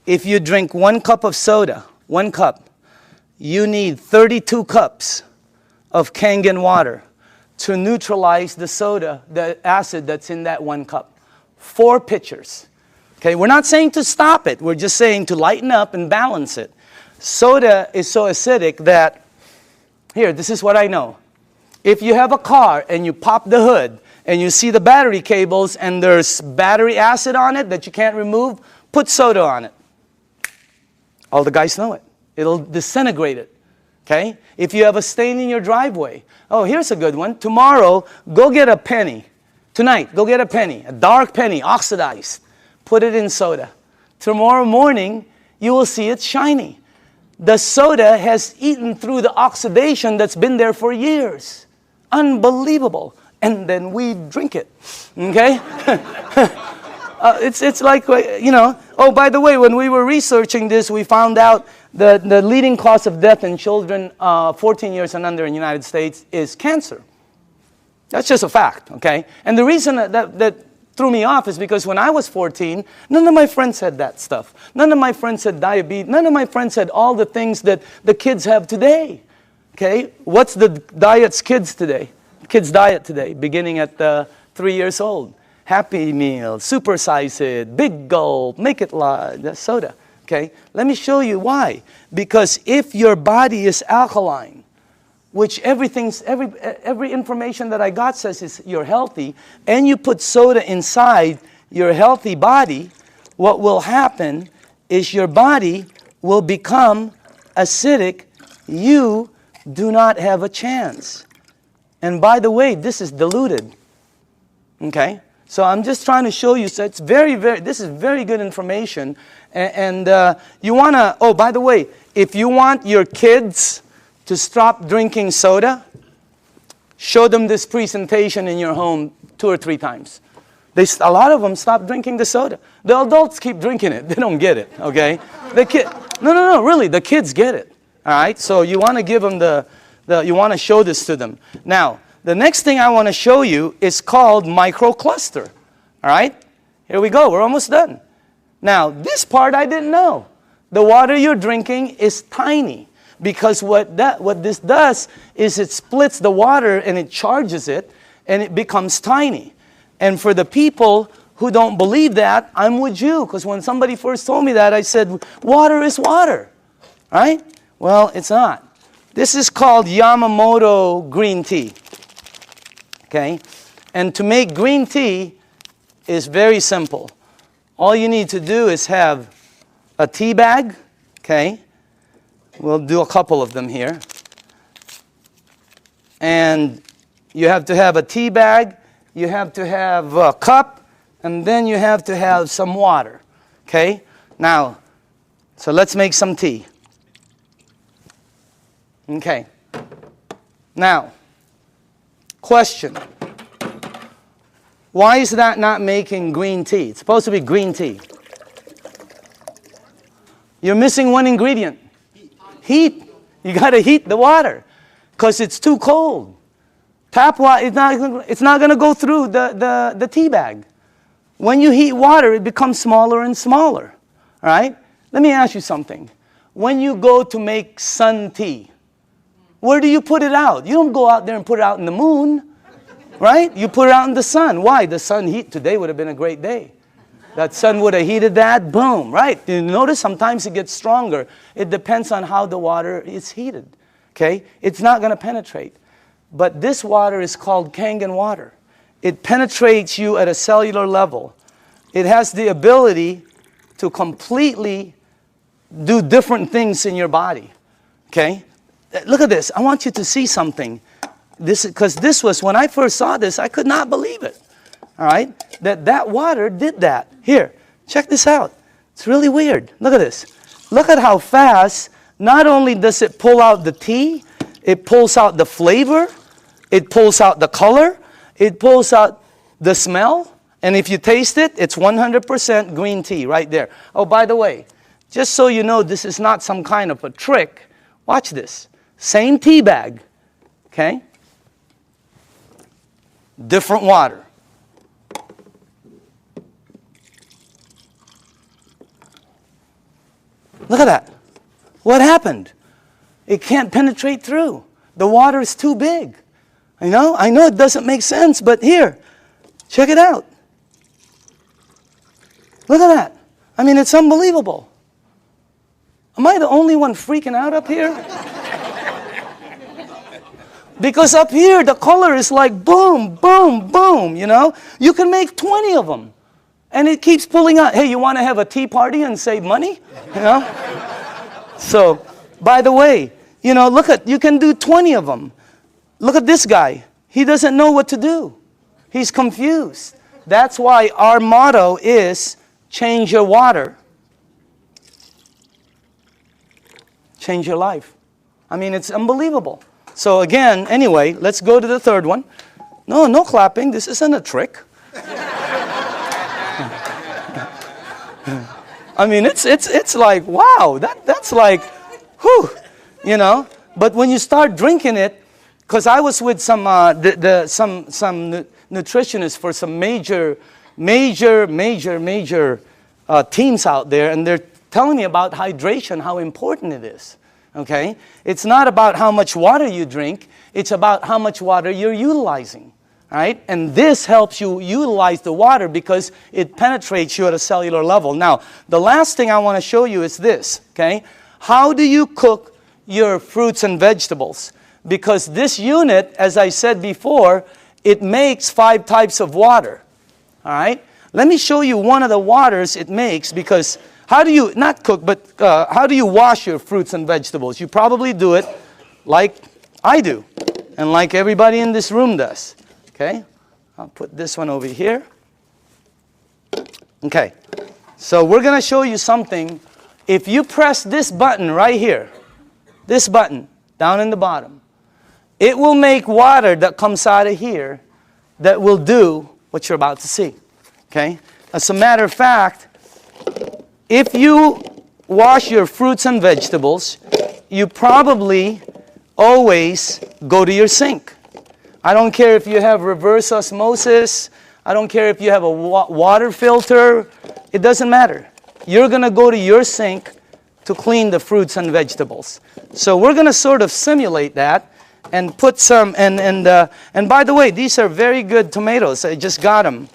If you drink 1 cup of soda, 1 cup, you need 32 cups of Kangen water to neutralize the soda, the acid that's in that 1 cup. 4 pitchers. Okay, we're not saying to stop it. We're just saying to lighten up and balance it. Soda is so acidic that, here, this is what I know. If you have a car and you pop the hood and you see the battery cables and there's battery acid on it that you can't remove, put soda on it. All the guys know it. It'll disintegrate it. Okay? If you have a stain in your driveway, oh, here's a good one. Tomorrow, go get a penny. Tonight, go get a penny, a dark penny, oxidized. Put it in soda. Tomorrow morning, you will see it's shiny. The soda has eaten through the oxidation that's been there for years. Unbelievable. And then we drink it. Okay? It's like, you know, oh, by the way, when we were researching this, we found out the leading cause of death in children 14 years and under in the United States is cancer. That's just a fact, okay? And the reason that threw me off is because when I was 14, none of my friends had that stuff. None of my friends had diabetes. None of my friends had all the things that the kids have today, okay? What's the diet's kids today? Kids' diet today, beginning at 3 years old. Happy Meal, supersize it, big gulp, make it large, soda, okay? Let me show you why. Because if your body is alkaline, which every information that I got says is you're healthy, and you put soda inside your healthy body, what will happen is your body will become acidic. You do not have a chance. And by the way, this is diluted. Okay? So I'm just trying to show you, so it's this is very good information. And you want to, oh, by the way, if you want your kids to stop drinking soda, show them this presentation in your home 2 or 3 times. A lot of them stop drinking the soda. The adults keep drinking it. They don't get it, okay? No, really, the kids get it, all right? So you want to give them you want to show this to them. Now, the next thing I want to show you is called microcluster, all right? Here we go. We're almost done. Now, this part I didn't know. The water you're drinking is tiny. Because what this does is it splits the water and it charges it and it becomes tiny. And for the people who don't believe that, I'm with you. Because when somebody first told me that, I said, water is water. Right? Well, it's not. This is called Yamamoto green tea. Okay? And to make green tea is very simple. All you need to do is have a tea bag. Okay? We'll do a couple of them here. And you have to have a tea bag, you have to have a cup, and then you have to have some water. Okay? Now, so let's make some tea. Okay. Now, question. Why is that not making green tea? It's supposed to be green tea. You're missing one ingredient. Heat. You got to heat the water because it's too cold. Tap water, it's not going to go through the tea bag. When you heat water, it becomes smaller and smaller. All right? Let me ask you something. When you go to make sun tea, where do you put it out? You don't go out there and put it out in the moon. Right? You put it out in the sun. Why? The sun heat. Today would have been a great day. That sun would have heated that, boom, right? You notice sometimes it gets stronger. It depends on how the water is heated, okay? It's not going to penetrate. But this water is called Kangen water. It penetrates you at a cellular level. It has the ability to completely do different things in your body, okay? Look at this. I want you to see something. Because this was, when I first saw this, I could not believe it. All right? That water did that. Here, check this out. It's really weird. Look at this. Look at how fast, not only does it pull out the tea, it pulls out the flavor, it pulls out the color, it pulls out the smell, and if you taste it, it's 100% green tea right there. Oh, by the way, just so you know this is not some kind of a trick, watch this. Same tea bag, okay? Different water. Look at that. What happened? It can't penetrate through The water is too big. I know it doesn't make sense, but here, check it out. Look at that. I mean, it's unbelievable. Am I the only one freaking out up here? Because up here, the color is like boom, boom, boom, you know? You can make 20 of them. And it keeps pulling out. Hey, you want to have a tea party and save money? You know? So, by the way, you know, you can do 20 of them. Look at this guy. He doesn't know what to do. He's confused. That's why our motto is, change your water. Change your life. I mean, it's unbelievable. So again, anyway, let's go to the third one. No clapping. This isn't a trick. I mean, it's like, wow, that's like, whew, you know. But when you start drinking it, because I was with some nutritionists for some major teams out there, and they're telling me about hydration, how important it is. Okay? It's not about how much water you drink, it's about how much water you're utilizing. Right? And this helps you utilize the water because it penetrates you at a cellular level. Now, the last thing I want to show you is this. Okay? How do you cook your fruits and vegetables? Because this unit, as I said before, it makes 5 types of water. All right? Let me show you one of the waters it makes, because how do you, not cook, but how do you wash your fruits and vegetables? You probably do it like I do, and like everybody in this room does. Okay? I'll put this one over here. Okay. So we're going to show you something. If you press this button right here, this button down in the bottom, it will make water that comes out of here that will do what you're about to see. Okay? As a matter of fact, if you wash your fruits and vegetables, you probably always go to your sink. I don't care if you have reverse osmosis. I don't care if you have a water filter. It doesn't matter. You're going to go to your sink to clean the fruits and vegetables. So we're going to sort of simulate that and put some, and by the way, these are very good tomatoes. I just got them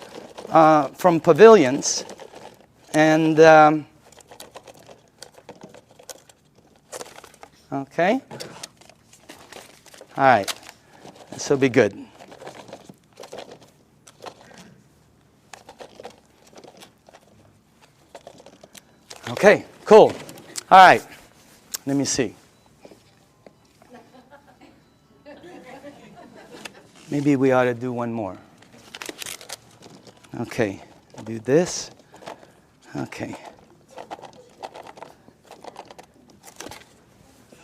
from Pavilions. And, okay. All right. This will be good. Okay, cool. All right. Let me see. Maybe we ought to do one more. Okay. Do this. Okay.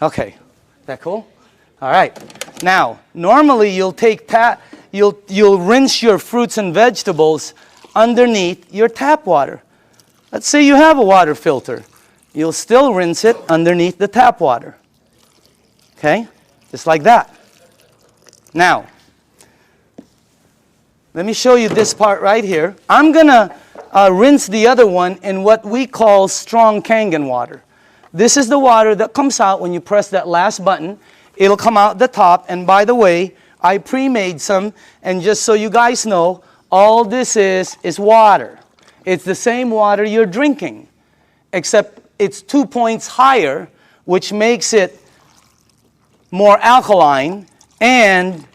Okay. Is that cool? All right. Now, normally you'll rinse your fruits and vegetables underneath your tap water. Let's say you have a water filter. You'll still rinse it underneath the tap water. Okay? Just like that. Now, let me show you this part right here. I'm going to rinse the other one in what we call strong Kangen water. This is the water that comes out when you press that last button. It'll come out the top. And by the way, I pre-made some. And just so you guys know, all this is water. It's the same water you're drinking, except it's 2 points higher, which makes it more alkaline, and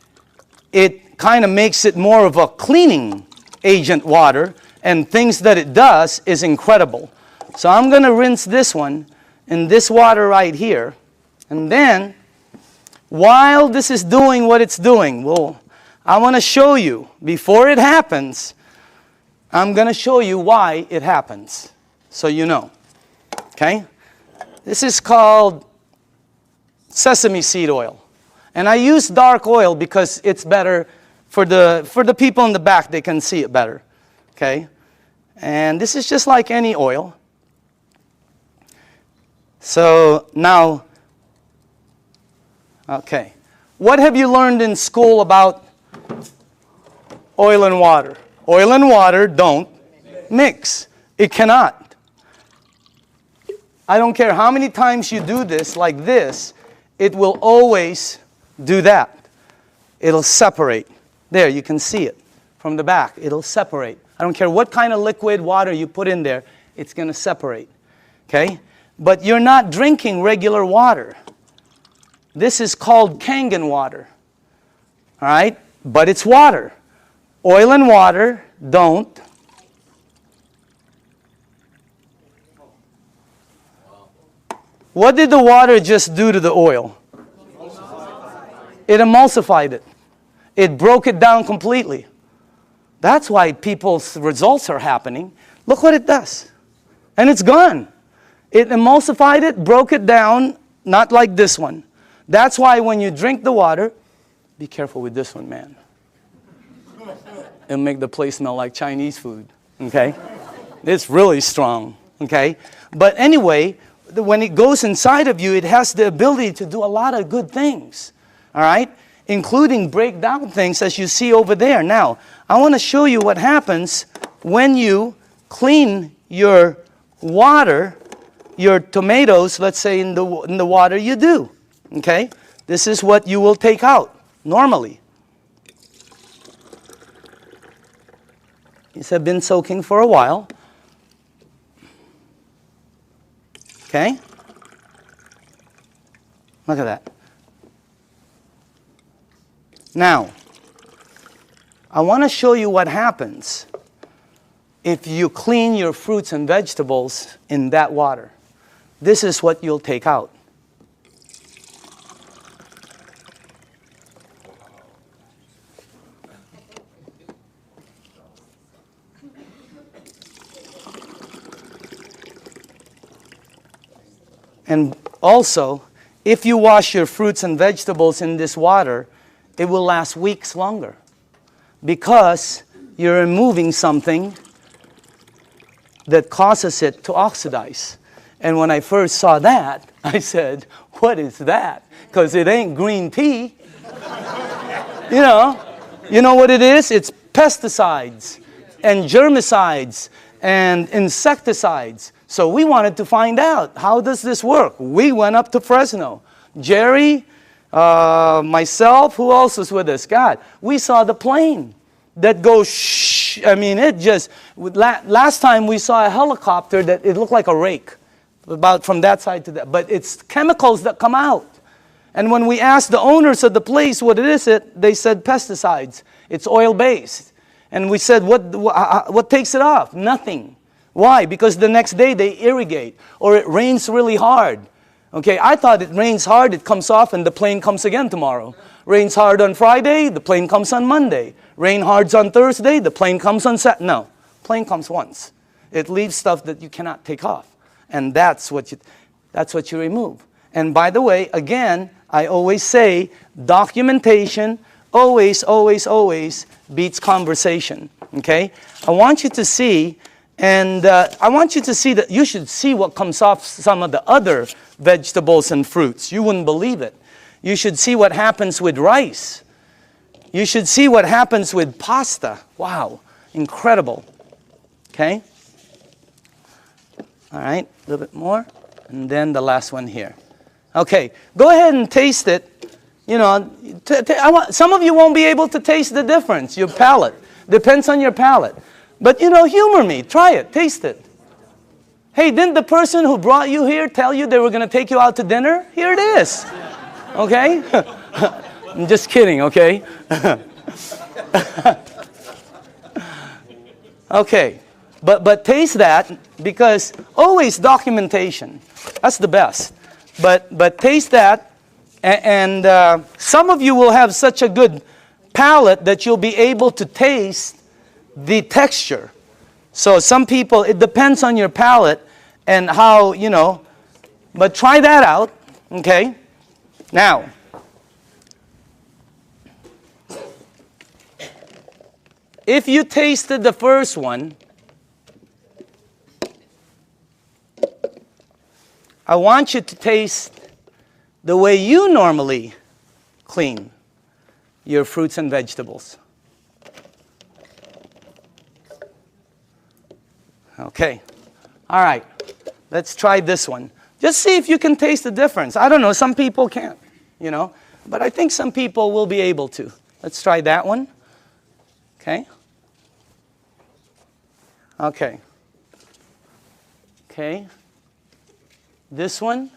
it kind of makes it more of a cleaning agent water, and things that it does is incredible. So I'm going to rinse this one in this water right here, and then while this is doing what it's doing, well, I want to show you, before it happens, I'm going to show you why it happens, so you know. Okay? This is called sesame seed oil. And I use dark oil because it's better for the people in the back. They can see it better. Okay? And this is just like any oil. So now, okay. What have you learned in school about oil and water? Oil and water don't mix. It cannot. I don't care how many times you do this like this, it will always do that. It'll separate. There, you can see it from the back. It'll separate. I don't care what kind of liquid water you put in there, it's going to separate. Okay? But you're not drinking regular water. This is called Kangen water. All right? But it's water. Oil and water don't. What did the water just do to the oil? It emulsified it. It broke it down completely. That's why people's results are happening. Look what it does. And it's gone. It emulsified it, broke it down, not like this one. That's why when you drink the water, be careful with this one, man. It'll make the place smell like Chinese food, okay? It's really strong, okay? But anyway, when it goes inside of you, it has the ability to do a lot of good things, all right? Including break down things as you see over there. Now, I want to show you what happens when you clean your water, your tomatoes, let's say in the water you do, okay? This is what you will take out normally. These have been soaking for a while. Okay? Look at that. Now, I want to show you what happens if you clean your fruits and vegetables in that water. This is what you'll take out. And also, if you wash your fruits and vegetables in this water, it will last weeks longer because you're removing something that causes it to oxidize. And when I first saw that, I said, what is that? Because it ain't green tea. You know what it is? It's pesticides and germicides and insecticides. So we wanted to find out, how does this work? We went up to Fresno. Jerry, myself, who else was with us? God, we saw the plane that goes shh. I mean, it just, last time we saw a helicopter that it looked like a rake, about from that side to that. But it's chemicals that come out. And when we asked the owners of the place what it is, they said pesticides. It's oil-based. And we said, what takes it off? Nothing. Why? Because the next day they irrigate, or it rains really hard. Okay, I thought it rains hard, it comes off, and the plane comes again tomorrow. Rains hard on Friday, the plane comes on Monday. Rain hard on Thursday, the plane comes on Saturday. No, plane comes once. It leaves stuff that you cannot take off. And that's what you remove. And by the way, again, I always say, documentation always, always, always beats conversation. Okay? I want you to see. And I want you to see that you should see what comes off some of the other vegetables and fruits. You wouldn't believe it. You should see what happens with rice. You should see what happens with pasta. Wow, incredible. Okay? All right, a little bit more. And then the last one here. Okay, go ahead and taste it. You know, some of you won't be able to taste the difference. Your palate. Depends on your palate. But, you know, humor me. Try it. Taste it. Hey, didn't the person who brought you here tell you they were going to take you out to dinner? Here it is. Okay? I'm just kidding, okay? Okay. But taste that, because always documentation. That's the best. But taste that, and some of you will have such a good palate that you'll be able to taste the texture. So some people, it depends on your palate and how, you know, but try that out, okay? Now, if you tasted the first one, I want you to taste the way you normally clean your fruits and vegetables. Okay. All right. Let's try this one. Just see if you can taste the difference. I don't know. Some people can't, you know. but I think some people will be able to. Let's try that one. Okay. Okay. Okay. This one.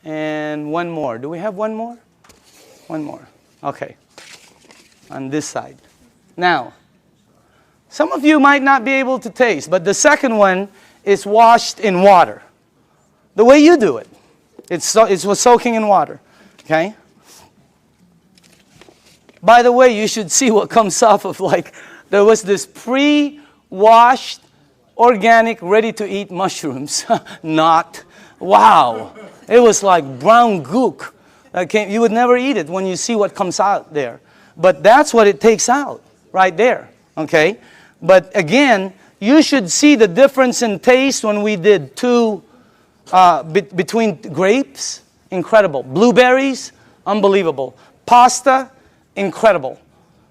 And one more. Do we have one more? One more. Okay. On this side. Now, some of you might not be able to taste, but the second one is washed in water. The way you do it. It's soaking in water. Okay? By the way, you should see what comes off of, like, there was this pre-washed, organic, ready-to-eat mushrooms. Not. Wow. It was like brown gook. You would never eat it when you see what comes out there. But that's what it takes out, right there. Okay? But again, you should see the difference in taste when we did between grapes, incredible. Blueberries, unbelievable. Pasta, incredible.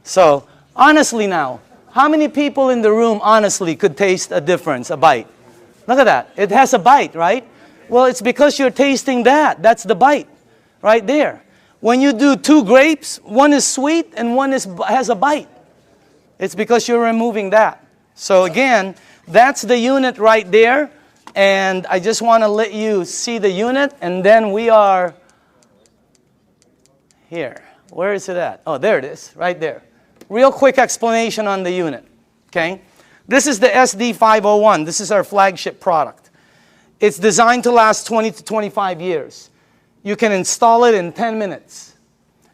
So, honestly now, how many people in the room honestly could taste a difference, a bite? Look at that. It has a bite, right? Well, it's because you're tasting that. That's the bite, right there. When you do 2 grapes, one is sweet and one has a bite. It's because you're removing that. So again, that's the unit right there. And I just want to let you see the unit. And then we are here. Where is it at? Oh, there it is, right there. Real quick explanation on the unit. Okay? This is the SD501. This is our flagship product. It's designed to last 20 to 25 years. You can install it in 10 minutes.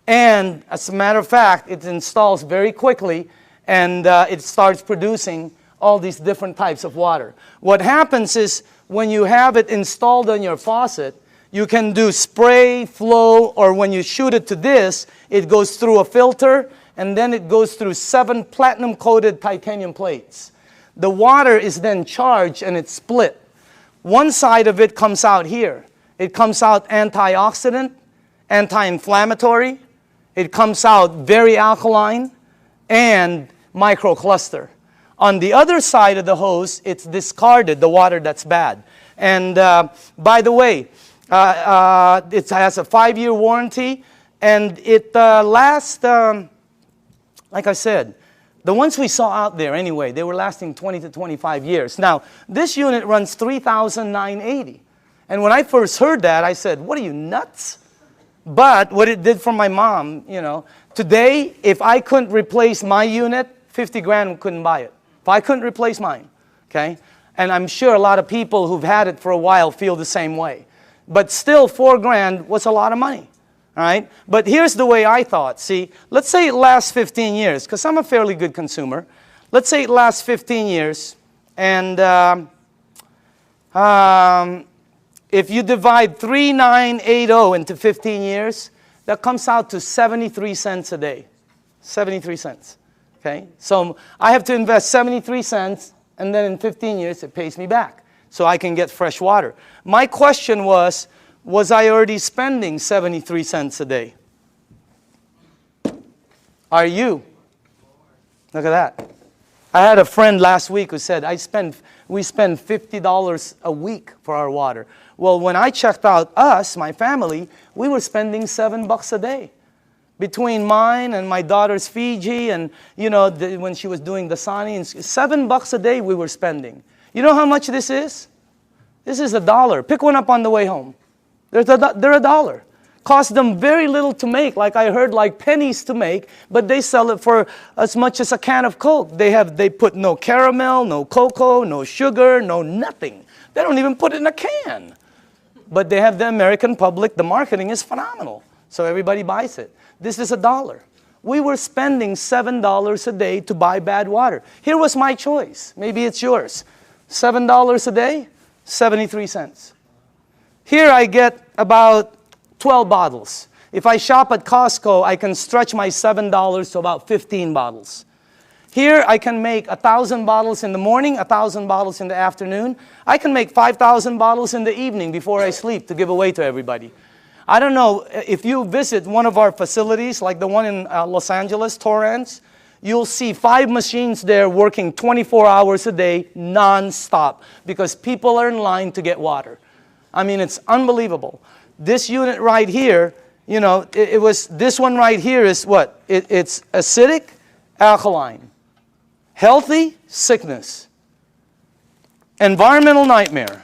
And as a matter of fact, it installs very quickly and it starts producing all these different types of water. What happens is when you have it installed on your faucet, you can do spray, flow, or when you shoot it to this, it goes through a filter and then it goes through 7 platinum-coated titanium plates. The water is then charged and it's split. One side of it comes out here. It comes out antioxidant, anti-inflammatory. It comes out very alkaline and microcluster. On the other side of the hose, it's discarded, the water that's bad. And by the way, it has a 5-year warranty and it lasts, like I said, the ones we saw out there anyway, they were lasting 20 to 25 years. Now, this unit runs $3,980. And when I first heard that, I said, what are you, nuts? But what it did for my mom, you know, today, if I couldn't replace my unit, 50 grand couldn't buy it. If I couldn't replace mine, okay? And I'm sure a lot of people who've had it for a while feel the same way. But still, 4 grand was a lot of money. All right? But here's the way I thought. See, let's say it lasts 15 years, because I'm a fairly good consumer. Let's say it lasts 15 years, and if you divide 3,980 into 15 years, that comes out to 73 cents a day. 73 cents. Okay? So I have to invest 73 cents, and then in 15 years, it pays me back. So I can get fresh water. My question was I already spending 73 cents a day? Are you? Look at that. I had a friend last week who said, we spend $50 a week for our water. Well, when I checked out us, my family, we were spending $7 a day. Between mine and my daughter's Fiji and, you know, when she was doing the Sani, $7 a day we were spending. You know how much this is? This is $1. Pick one up on the way home. They're $1. Cost them very little to make, like I heard, like pennies to make, but they sell it for as much as a can of Coke. They put no caramel, no cocoa, no sugar, no nothing. They don't even put it in a can. But they have the American public, the marketing is phenomenal. So everybody buys it. This is $1. We were spending $7 a day to buy bad water. Here was my choice. Maybe it's yours. $7 a day, 73 cents. Here I get about 12 bottles. If I shop at Costco, I can stretch my $7 to about 15 bottles. Here I can make 1,000 bottles in the morning, 1,000 bottles in the afternoon. I can make 5,000 bottles in the evening before I sleep to give away to everybody. I don't know, if you visit one of our facilities, like the one in Los Angeles, Torrance, you'll see 5 machines there working 24 hours a day, non-stop, because people are in line to get water. I mean, it's unbelievable. This unit right here, you know, it was, this one right here is what? It's acidic, alkaline. Healthy, sickness. Environmental nightmare.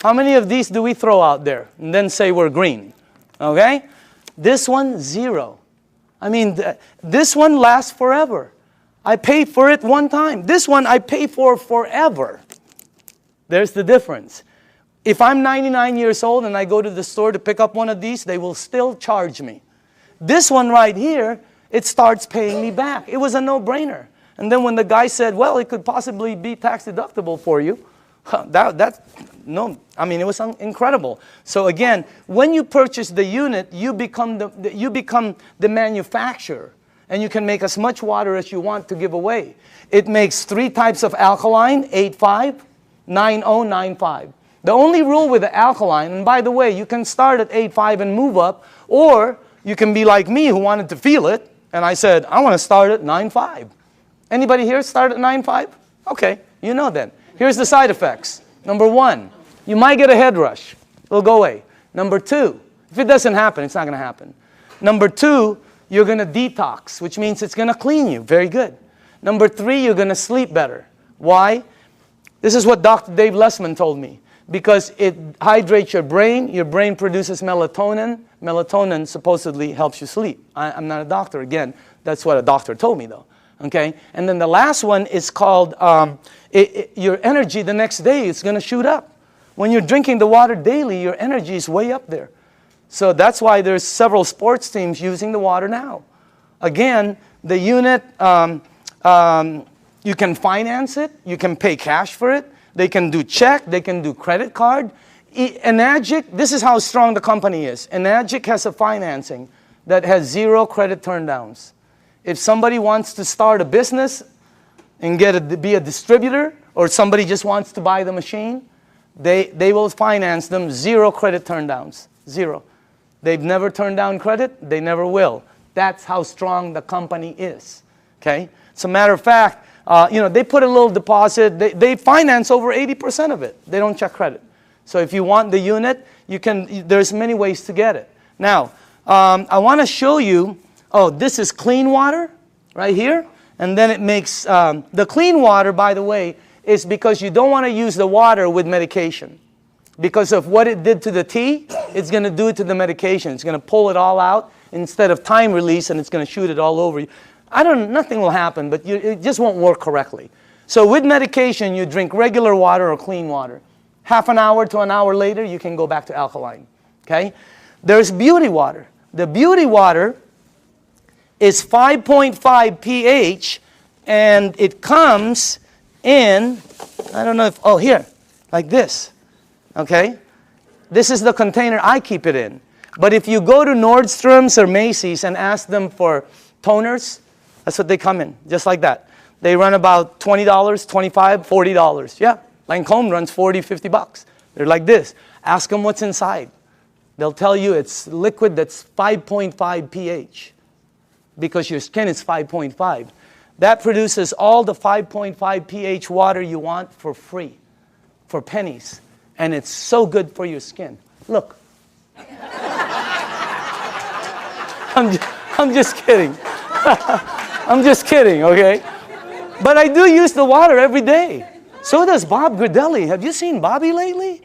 How many of these do we throw out there and then say we're green? Okay? This one, 0. I mean, this one lasts forever. I pay for it one time. This one I pay for forever. There's the difference. If I'm 99 years old and I go to the store to pick up one of these, they will still charge me. This one right here, it starts paying me back. It was a no-brainer. And then when the guy said, well, it could possibly be tax deductible for you, no, I mean, it was incredible. So again, when you purchase the unit, you become the manufacturer. And you can make as much water as you want to give away. It makes 3 types of alkaline, 8.5, 9.0, 9.5. The only rule with the alkaline, and by the way, you can start at 8.5 and move up, or you can be like me who wanted to feel it, and I said, I want to start at 9.5. Anybody here start at 9.5? Okay, you know then. Here's the side effects. Number 1, you might get a head rush. It'll go away. Number 2, if it doesn't happen, it's not going to happen. Number 2, you're going to detox, which means it's going to clean you. Very good. Number 3, you're going to sleep better. Why? This is what Dr. Dave Lessman told me. Because it hydrates your brain produces melatonin. Melatonin supposedly helps you sleep. I'm not a doctor, again. That's what a doctor told me, though. Okay? And then the last one is called, your energy the next day is going to shoot up. When you're drinking the water daily, your energy is way up there. So that's why there's several sports teams using the water now. Again, the unit, you can finance it. You can pay cash for it. They can do check. They can do credit card. Enagic, this is how strong the company is. Enagic has a financing that has 0 credit turndowns. If somebody wants to start a business and be a distributor, or somebody just wants to buy the machine, they will finance them 0 credit turndowns. 0. They've never turned down credit. They never will. That's how strong the company is. Okay? As a matter of fact, you know, they put a little deposit. They finance over 80% of it. They don't check credit. So if you want the unit, there's many ways to get it. Now, I want to show you, this is clean water right here. And then it makes, the clean water, by the way, is because you don't want to use the water with medication. Because of what it did to the tea, it's going to do it to the medication. It's going to pull it all out instead of time release, and it's going to shoot it all over you. Nothing will happen, but it just won't work correctly. So with medication, you drink regular water or clean water. Half an hour to an hour later, you can go back to alkaline. Okay? There's beauty water. The beauty water is 5.5 pH, and it comes in, I don't know if, here, like this. Okay? This is the container I keep it in. But if you go to Nordstrom's or Macy's and ask them for toners, that's what they come in, just like that. They run about $20, $25, $40. Yeah, Lancome runs $40, $50. They're like this. Ask them what's inside. They'll tell you it's liquid that's 5.5 pH because your skin is 5.5. That produces all the 5.5 pH water you want for free, for pennies. And it's so good for your skin. Look. I'm just kidding. I'm just kidding, okay? But I do use the water every day. So does Bob Gridelli. Have you seen Bobby lately?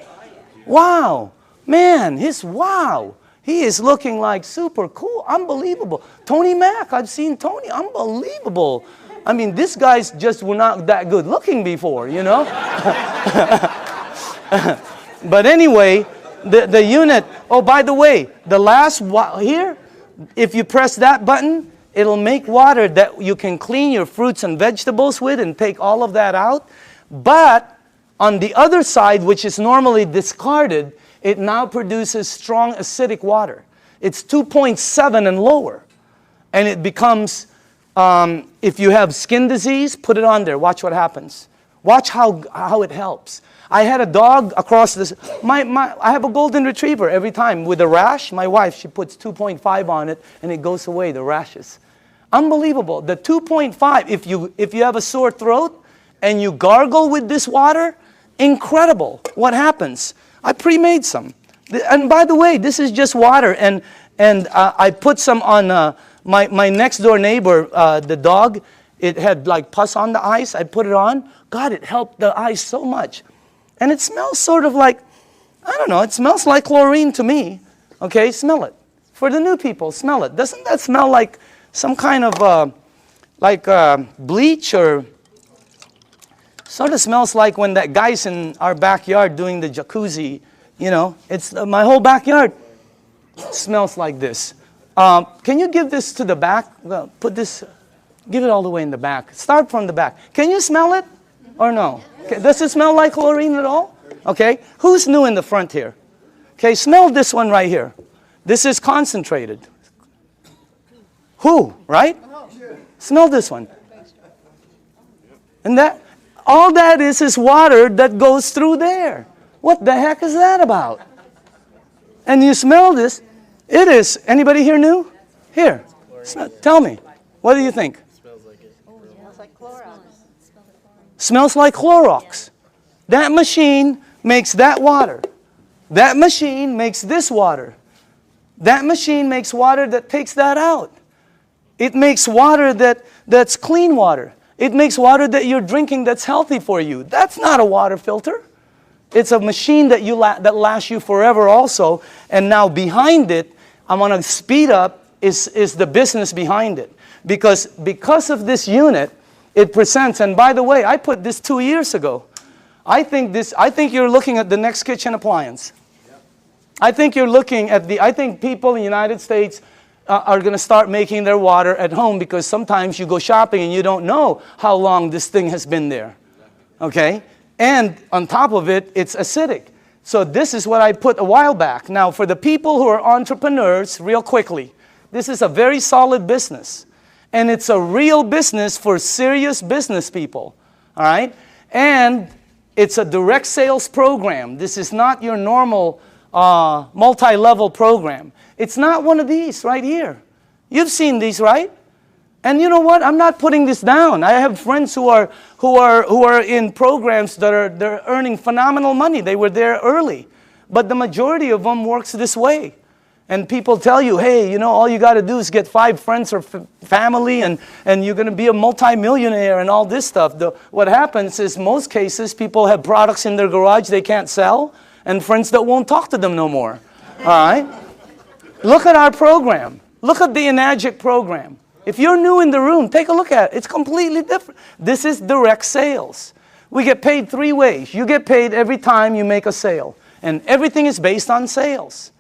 Wow. Man, wow. He is looking like super cool. Unbelievable. Tony Mack, I've seen Tony. Unbelievable. I mean, these guys just were not that good looking before, you know? But anyway, the unit, by the way, the last here, if you press that button, it'll make water that you can clean your fruits and vegetables with and take all of that out. But on the other side, which is normally discarded, it now produces strong acidic water. It's 2.7 and lower. And it becomes, if you have skin disease, put it on there. Watch what happens. Watch how it helps. I had a dog across this. I have a golden retriever every time with a rash. My wife, she puts 2.5 on it, and it goes away, the rashes. Unbelievable. The 2.5, if you have a sore throat and you gargle with this water, incredible. What happens? I pre-made some. And by the way, this is just water. And And I put some on my next door neighbor, the dog. It had like pus on the eyes. I put it on. God, it helped the eyes so much. And it smells sort of like, I don't know, it smells like chlorine to me. Okay, smell it. For the new people, smell it. Doesn't that smell like some kind of bleach, or sort of smells like when that guy's in our backyard doing the jacuzzi, you know? It's my whole backyard smells like this. Can you give this to the back? Well, give it all the way in the back. Start from the back. Can you smell it or no? Okay. Does it smell like chlorine at all? Okay. Who's new in the front here? Okay, smell this one right here. This is concentrated. Who, right? Smell this one. And all that is water that goes through there. What the heck is that about? And you smell this. It is. Anybody here new? Here. Tell me. What do you think? Smells like it. Oh, it smells like Clorox. Smells like Clorox. That machine makes that water. That machine makes this water. That machine makes water that takes that out. It makes water that's clean water. It makes water that you're drinking that's healthy for you. That's not a water filter. It's a machine that lasts you forever also. And now behind it, I'm going to speed up, is the business behind it. Because of this unit, it presents, and by the way, I put this 2 years ago. I think you're looking at the next kitchen appliance. I think you're looking at I think people in the United States are going to start making their water at home, because sometimes you go shopping and you don't know how long this thing has been there. Okay? And on top of it, it's acidic. So this is what I put a while back. Now, for the people who are entrepreneurs, real quickly, this is a very solid business. And it's a real business for serious business people. All right? And it's a direct sales program. This is not your normal multi-level program. It's not one of these right here. You've seen these, right? And you know what? I'm not putting this down. I have friends who are in programs they're earning phenomenal money. They were there early. But the majority of them works this way. And people tell you, hey, you know, all you got to do is get 5 friends or family, and you're going to be a multimillionaire and all this stuff. What happens is, most cases, people have products in their garage they can't sell, and friends that won't talk to them no more. All right? Look at our program. Look at the Enagic program. If you're new in the room, take a look at it. It's completely different. This is direct sales. We get paid 3 ways. You get paid every time you make a sale. And everything is based on sales.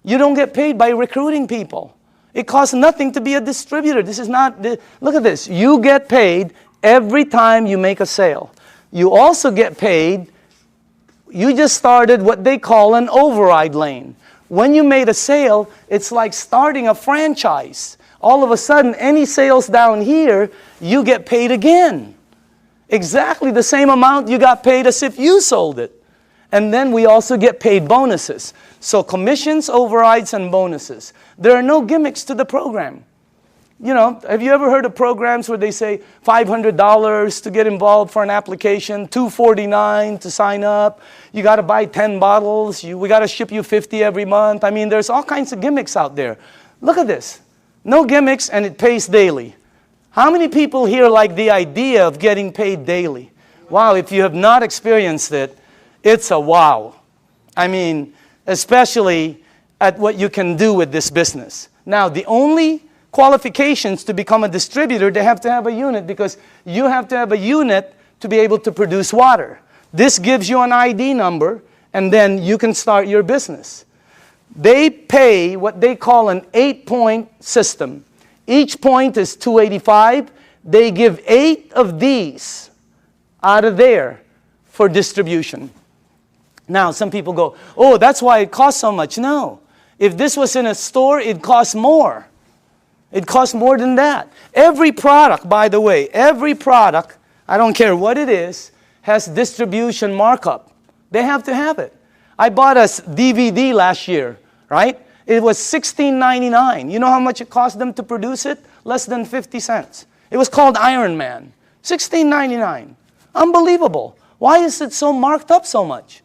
You don't get paid by recruiting people. It costs nothing to be a distributor. This is not, look at this. You get paid every time you make a sale. You also get paid, you just started what they call an override lane. When you made a sale, it's like starting a franchise. All of a sudden, any sales down here, you get paid again. Exactly the same amount you got paid as if you sold it. And then we also get paid bonuses. So commissions, overrides, and bonuses. There are no gimmicks to the program. You know, have you ever heard of programs where they say $500 to get involved for an application, $249 to sign up, you got to buy 10 bottles, we got to ship you 50 every month. I mean, there's all kinds of gimmicks out there. Look at this. No gimmicks, and it pays daily. How many people here like the idea of getting paid daily? Wow, if you have not experienced it, it's a wow. I mean, especially at what you can do with this business. Now, the only qualifications to become a distributor, they have to have a unit, because you have to have a unit to be able to produce water. This gives you an ID number, and then you can start your business. They pay what they call an 8-point system. Each point is $285. They give 8 of these out of there for distribution. Now, some people go, oh, that's why it costs so much. No. If this was in a store, it costs more. It costs more than that. Every product, by the way, every product, I don't care what it is, has distribution markup. They have to have it. I bought a DVD last year, right? It was $16.99. You know how much it cost them to produce it? Less than 50 cents. It was called Iron Man. $16.99. Unbelievable. Why is it so marked up so much?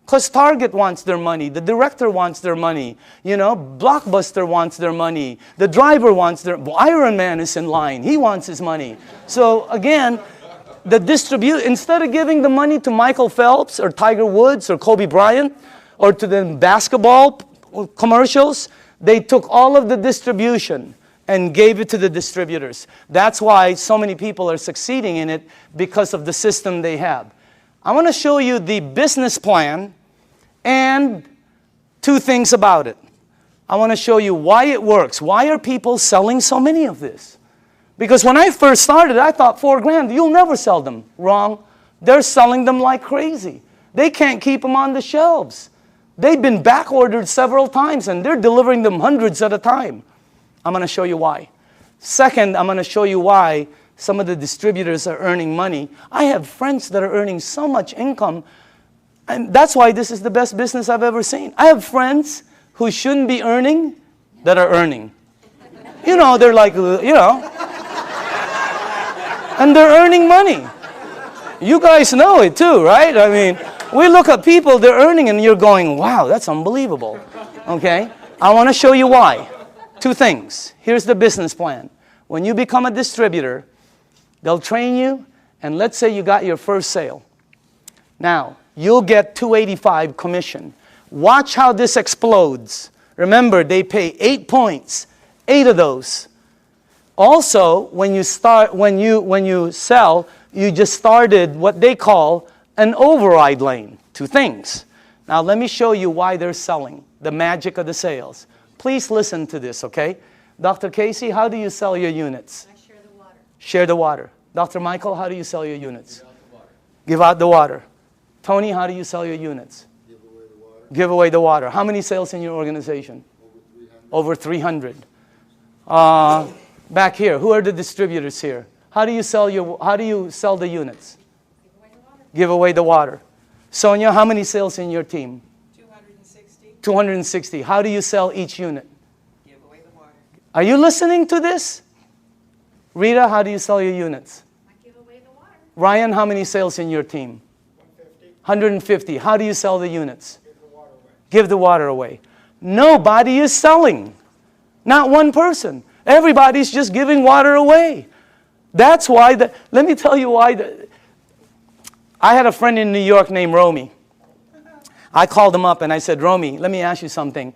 Because Target wants their money, the director wants their money, Blockbuster wants their money, the driver wants Iron Man is in line, he wants his money. So again, instead of giving the money to Michael Phelps or Tiger Woods or Kobe Bryant or to the basketball commercials, they took all of the distribution and gave it to the distributors. That's why so many people are succeeding in it, because of the system they have. I want to show you the business plan and two things about it. I want to show you why it works. Why are people selling so many of this? Because when I first started, I thought $4,000, you'll never sell them. Wrong. They're selling them like crazy. They can't keep them on the shelves. They've been back ordered several times and they're delivering them hundreds at a time. I'm going to show you why. Second, I'm going to show you why some of the distributors are earning money. I have friends that are earning so much income, and that's why this is the best business I've ever seen. I have friends who shouldn't be earning that are earning. They're like, and they're earning money. You guys know it too, right? I mean, we look at people, they're earning, and you're going, wow, that's unbelievable. Okay? I want to show you why. Two things. Here's the business plan. When you become a distributor, they'll train you, and let's say you got your first sale. Now, you'll get $285 commission. Watch how this explodes. Remember, they pay 8 points, 8 of those. Also, when you sell, you just started what they call an override lane. Two things. Now, let me show you why they're selling, the magic of the sales. Please listen to this, okay? Dr. Casey, how do you sell your units? I share the water. Share the water. Dr. Michael, how do you sell your units? Give out the water. Give out the water. Tony, how do you sell your units? Give away the water. Give away the water. How many sales in your organization? Over 300. Over 300. Back here, who are the distributors here? How do you sell the units? Give away the water. Give away the water. Sonia, how many sales in your team? 260. 260. How do you sell each unit? Give away the water. Are you listening to this? Rita, how do you sell your units? I give away the water. Ryan, how many sales in your team? 150. How do you sell the units? Give the water away. Give the water away. Nobody is selling. Not one person. Everybody's just giving water away. That's why, let me tell you why. I had a friend in New York named Romy. I called him up and I said, Romy, let me ask you something.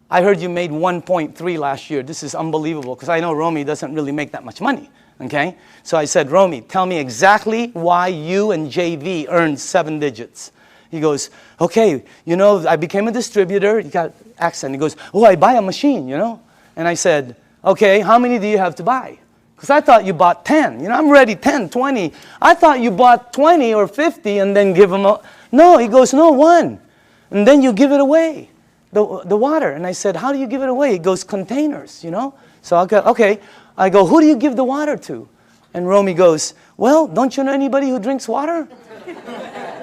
I heard you made 1.3 last year. This is unbelievable, because I know Romy doesn't really make that much money. Okay? So I said, Romy, tell me exactly why you and JV earned 7 digits. He goes, okay, I became a distributor. He got accent. He goes, oh, I buy a machine, And I said, okay, how many do you have to buy? Because I thought you bought 10. I'm ready, 10, 20. I thought you bought 20 or 50 and then give them a... No, he goes, no, 1. And then you give it away, the water. And I said, how do you give it away? He goes, containers, So I go, okay. I go, who do you give the water to? And Romy goes, well, don't you know anybody who drinks water?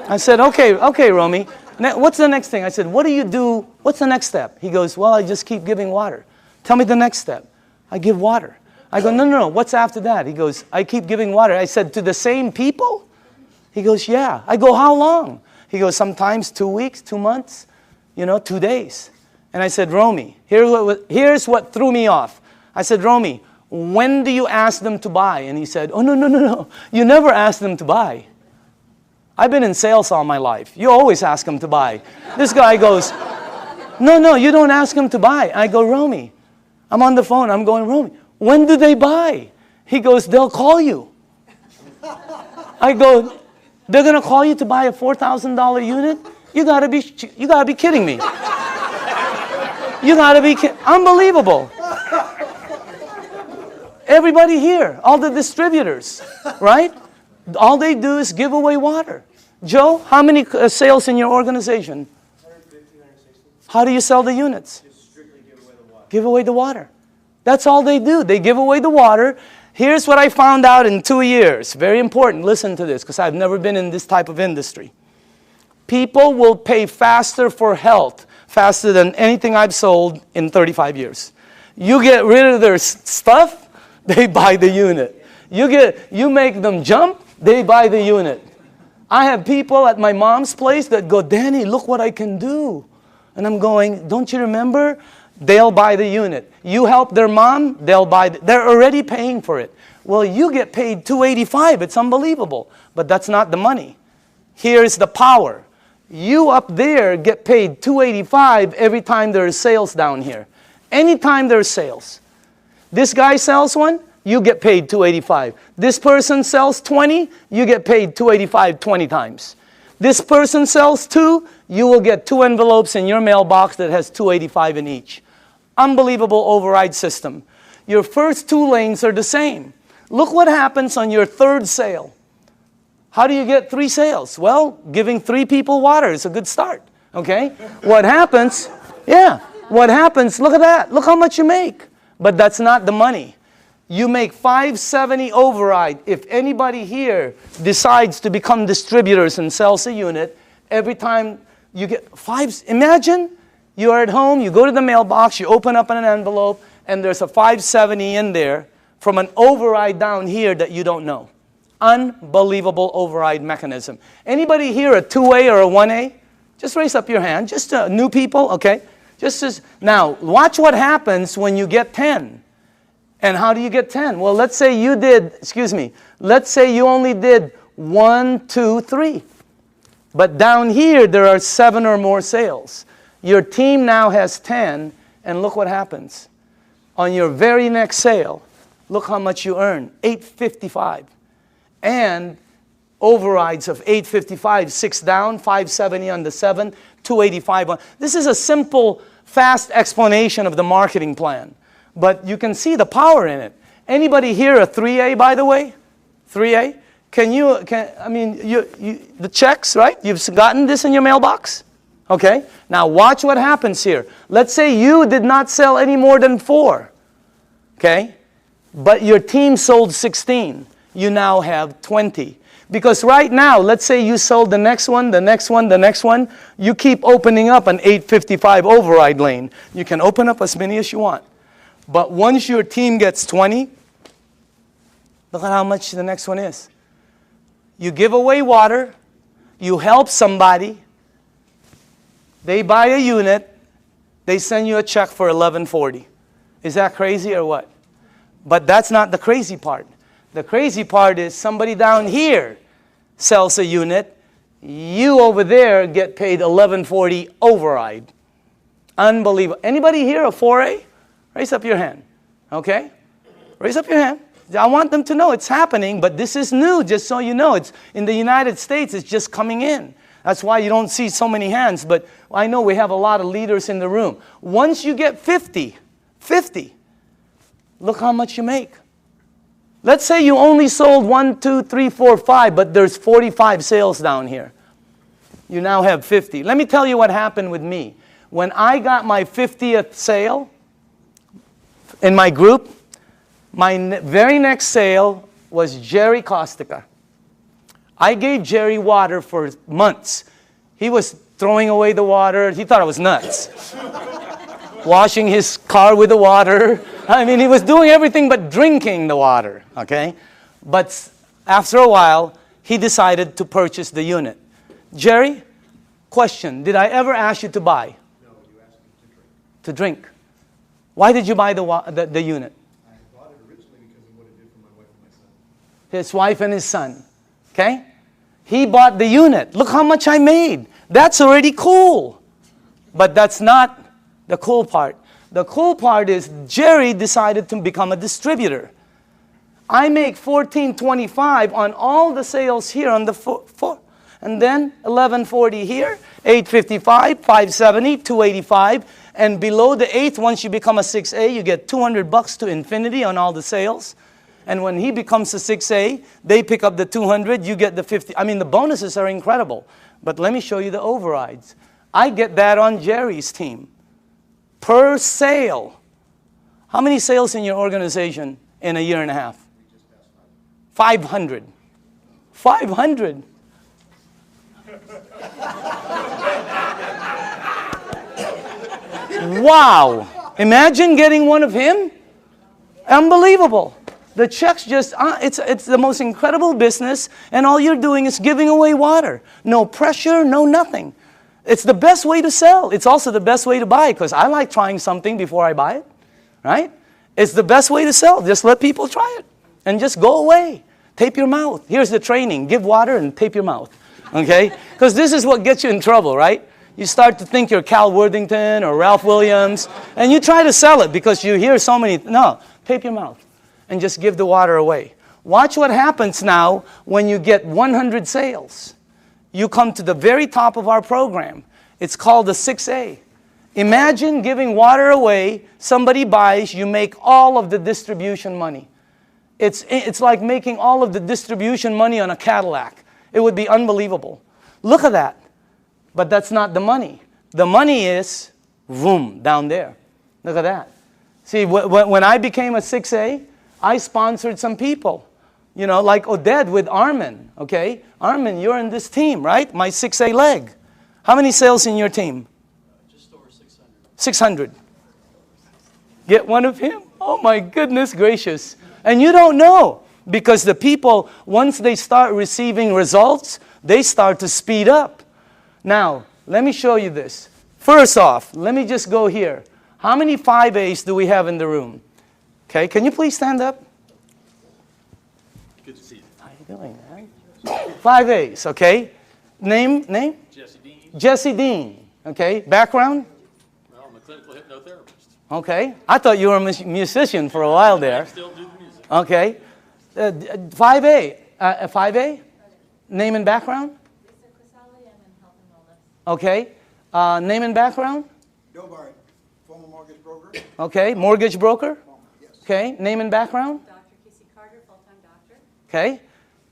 I said, okay, Romy. What's the next thing? I said, what do you do? What's the next step? He goes, well, I just keep giving water. Tell me the next step. I give water. I go, no. What's after that? He goes, I keep giving water. I said, to the same people? He goes, yeah. I go, how long? He goes, sometimes 2 weeks, 2 months, 2 days. And I said, Romy, here's what threw me off. I said, Romy, when do you ask them to buy? And he said, oh, no. You never ask them to buy. I've been in sales all my life. You always ask them to buy. This guy goes, no, you don't ask them to buy. I go, Romy, I'm on the phone. I'm going, Romy, when do they buy? He goes, they'll call you. I go, they're going to call you to buy a $4,000 unit? You gotta be kidding me. You gotta be kidding. Unbelievable. Everybody here, all the distributors, right? All they do is give away water. Joe, how many sales in your organization? 150, 160. How do you sell the units? Just strictly give away the water. Give away the water. That's all they do. They give away the water. Here's what I found out in 2 years. Very important. Listen to this, because I've never been in this type of industry. People will pay faster for health, faster than anything I've sold in 35 years. You get rid of their stuff, they buy the unit. You make them jump, they buy the unit. I have people at my mom's place that go, Danny, look what I can do. And I'm going, don't you remember? They'll buy the unit. You help their mom, they'll buy. They're already paying for it. Well, you get paid $285. It's unbelievable. But that's not the money. Here's the power. You up there get paid $285 every time there's sales down here. Anytime there's sales. This guy sells one, you get paid $285. This person sells 20, you get paid $285 20 times. This person sells 2, you will get 2 envelopes in your mailbox that has $285 in each. Unbelievable override system. Your first 2 lanes are the same. Look what happens on your 3rd sale. How do you get 3 sales? Well, giving 3 people water is a good start. Okay? What happens? Yeah. What happens? Look at that. Look how much you make. But that's not the money. You make $570 override. If anybody here decides to become distributors and sells a unit, every time you get 5, imagine you are at home, you go to the mailbox, you open up an envelope, and there's a $570 in there from an override down here that you don't know. Unbelievable override mechanism. Anybody here a 2A or a 1A? Just raise up your hand. Just new people, okay? Now, watch what happens when you get 10. And how do you get 10? Well, let's say you did, let's say you only did 1, 2, 3. But down here, there are 7 or more sales. Your team now has 10, and look what happens. On your very next sale, look how much you earn, $855. And overrides of $855, 6 down, $570 on the 7, $285 on. This is a simple, fast explanation of the marketing plan. But you can see the power in it. Anybody here a 3A, by the way? 3A? The checks, right? You've gotten this in your mailbox? Okay? Now watch what happens here. Let's say you did not sell any more than 4. Okay? But your team sold 16. You now have 20. Because right now, let's say you sold the next one, the next one, the next one. You keep opening up an 855 override lane. You can open up as many as you want. But once your team gets 20, look at how much the next one is. You give away water. You help somebody. They buy a unit. They send you a check for $1140. Is that crazy or what? But that's not the crazy part. The crazy part is somebody down here sells a unit. You over there get paid $1140 override. Unbelievable. Anybody here a 4A? Raise up your hand. Okay? Raise up your hand. I want them to know it's happening, but this is new, just so you know. It's in the United States, it's just coming in. That's why you don't see so many hands, but I know we have a lot of leaders in the room. Once you get 50, look how much you make. Let's say you only sold 1, 2, 3, 4, 5, but there's 45 sales down here. You now have 50. Let me tell you what happened with me. When I got my 50th sale in my group, my very next sale was Jerry Kostica. I gave Jerry water for months. He was throwing away the water. He thought I was nuts. Washing his car with the water. I mean, he was doing everything but drinking the water, okay? But after a while, he decided to purchase the unit. Jerry, question, did I ever ask you to buy? No, you asked me to drink. Why did you buy the unit? I bought it originally because of what it did for my wife and my son. His wife and his son, okay? He bought the unit. Look how much I made. That's already cool. But that's not the cool part. The cool part is Jerry decided to become a distributor. I make $14.25 on all the sales here on the four, and then $11.40 here, $8.55, $5.70, $2.85, and below the 8th, once you become a 6A, you get $200 to infinity on all the sales. And when he becomes a 6A, they pick up the 200, you get the 50. I mean, the bonuses are incredible. But let me show you the overrides. I get that on Jerry's team. Per sale. How many sales in your organization in a year and a half? 500. 500. Wow. Imagine getting one of him. Unbelievable. The checks just, it's the most incredible business, and all you're doing is giving away water. No pressure, no nothing. It's the best way to sell. It's also the best way to buy, because I like trying something before I buy it, right? It's the best way to sell. Just let people try it, and just go away. Tape your mouth. Here's the training. Give water and tape your mouth, okay? Because this is what gets you in trouble, right? You start to think you're Cal Worthington or Ralph Williams, and you try to sell it because you hear so many, no, tape your mouth. And just give the water away. Watch what happens now when you get 100 sales. You come to the very top of our program. It's called the 6A. Imagine giving water away, somebody buys, you make all of the distribution money. It's like making all of the distribution money on a Cadillac. It would be unbelievable. Look at that. But that's not the money. The money is, boom, down there. Look at that. See, when I became a 6A, I sponsored some people, you know, like Oded with Armin, okay? Armin, you're in this team, right? My 6A leg. How many sales in your team? Just over 600. 600. Get one of him? Oh my goodness gracious. And you don't know, because the people, once they start receiving results, they start to speed up. Now, let me show you this. First off, let me just go here. How many 5As do we have in the room? Okay, can you please stand up? Good to see you. How are you doing, man? 5As, okay? Name? Jesse Dean. Jesse Dean, okay? Background? Well, I'm a clinical hypnotherapist. Okay. I thought you were a musician for a while there. I still do the music. Okay. 5A. 5A? Name and background? Okay. Name and background? Bill Barrett, former mortgage broker. Okay. Mortgage broker? Yes. Okay. Name and background? Dr. Casey Carter, full-time doctor. Okay.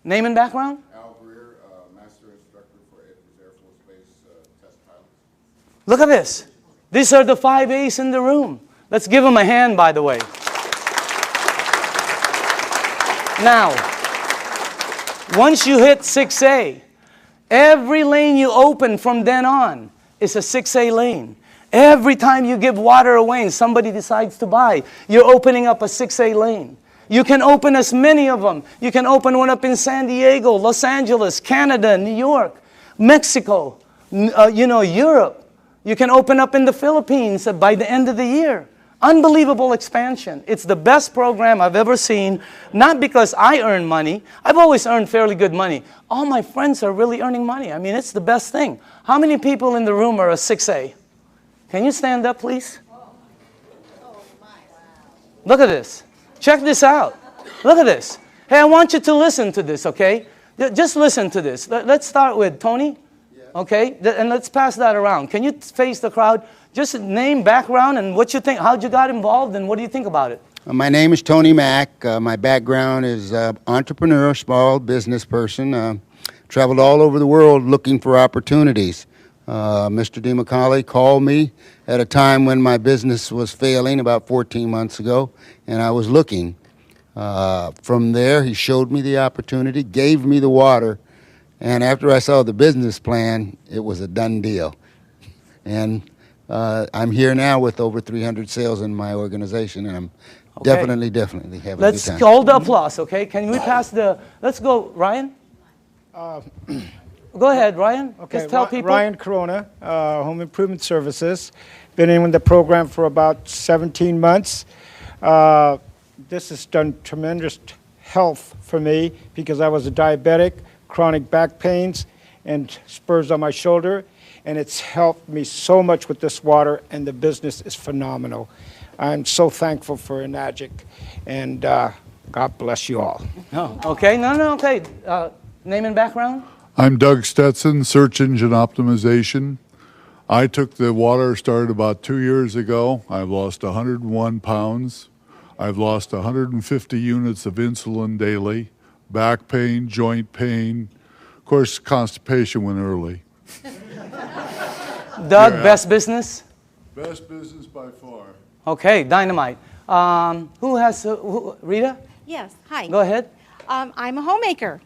Name and background? Al Greer, master instructor for Edwards Air Force Base test pilots. Look at this. These are the 5As in the room. Let's give them a hand, by the way. Now, once you hit 6A, every lane you open from then on is a 6A lane. Every time you give water away and somebody decides to buy, you're opening up a 6A lane. You can open as many of them. You can open one up in San Diego, Los Angeles, Canada, New York, Mexico, Europe. You can open up in the Philippines by the end of the year. Unbelievable expansion. It's the best program I've ever seen, not because I earn money. I've always earned fairly good money. All my friends are really earning money. I mean, it's the best thing. How many people in the room are a 6A? Can you stand up, please? Look at this. Check this out. Look at this. Hey, I want you to listen to this, okay? Just listen to this. Let's start with Tony, okay? And let's pass that around. Can you face the crowd? Just name, background, and what you think, how'd you got involved, and what do you think about it? My name is Tony Mack. My background is entrepreneur, small business person. Traveled all over the world looking for opportunities. Mr. DeMacaulay called me at a time when my business was failing about 14 months ago, and I was looking. From there, he showed me the opportunity, gave me the water, and after I saw the business plan, it was a done deal. And I'm here now with over 300 sales in my organization, and I'm definitely having a good time. Let's hold the applause, okay? Can we pass the, let's go, Ryan? Go ahead, Ryan. Okay, Just tell people. Ryan Corona, Home Improvement Services. Been in the program for about 17 months. This has done tremendous health for me because I was a diabetic, chronic back pains, and spurs on my shoulder. And it's helped me so much with this water, and the business is phenomenal. I'm so thankful for Enagic, and God bless you all. Oh, okay, okay. Name and background? I'm Doug Stetson, Search Engine Optimization. I took the water, started about 2 years ago. I've lost 101 pounds. I've lost 150 units of insulin daily, back pain, joint pain. Of course, constipation went early. Doug, best business? Best business by far. Okay, dynamite. Who has, Rita? Yes, hi. Go ahead. I'm a homemaker,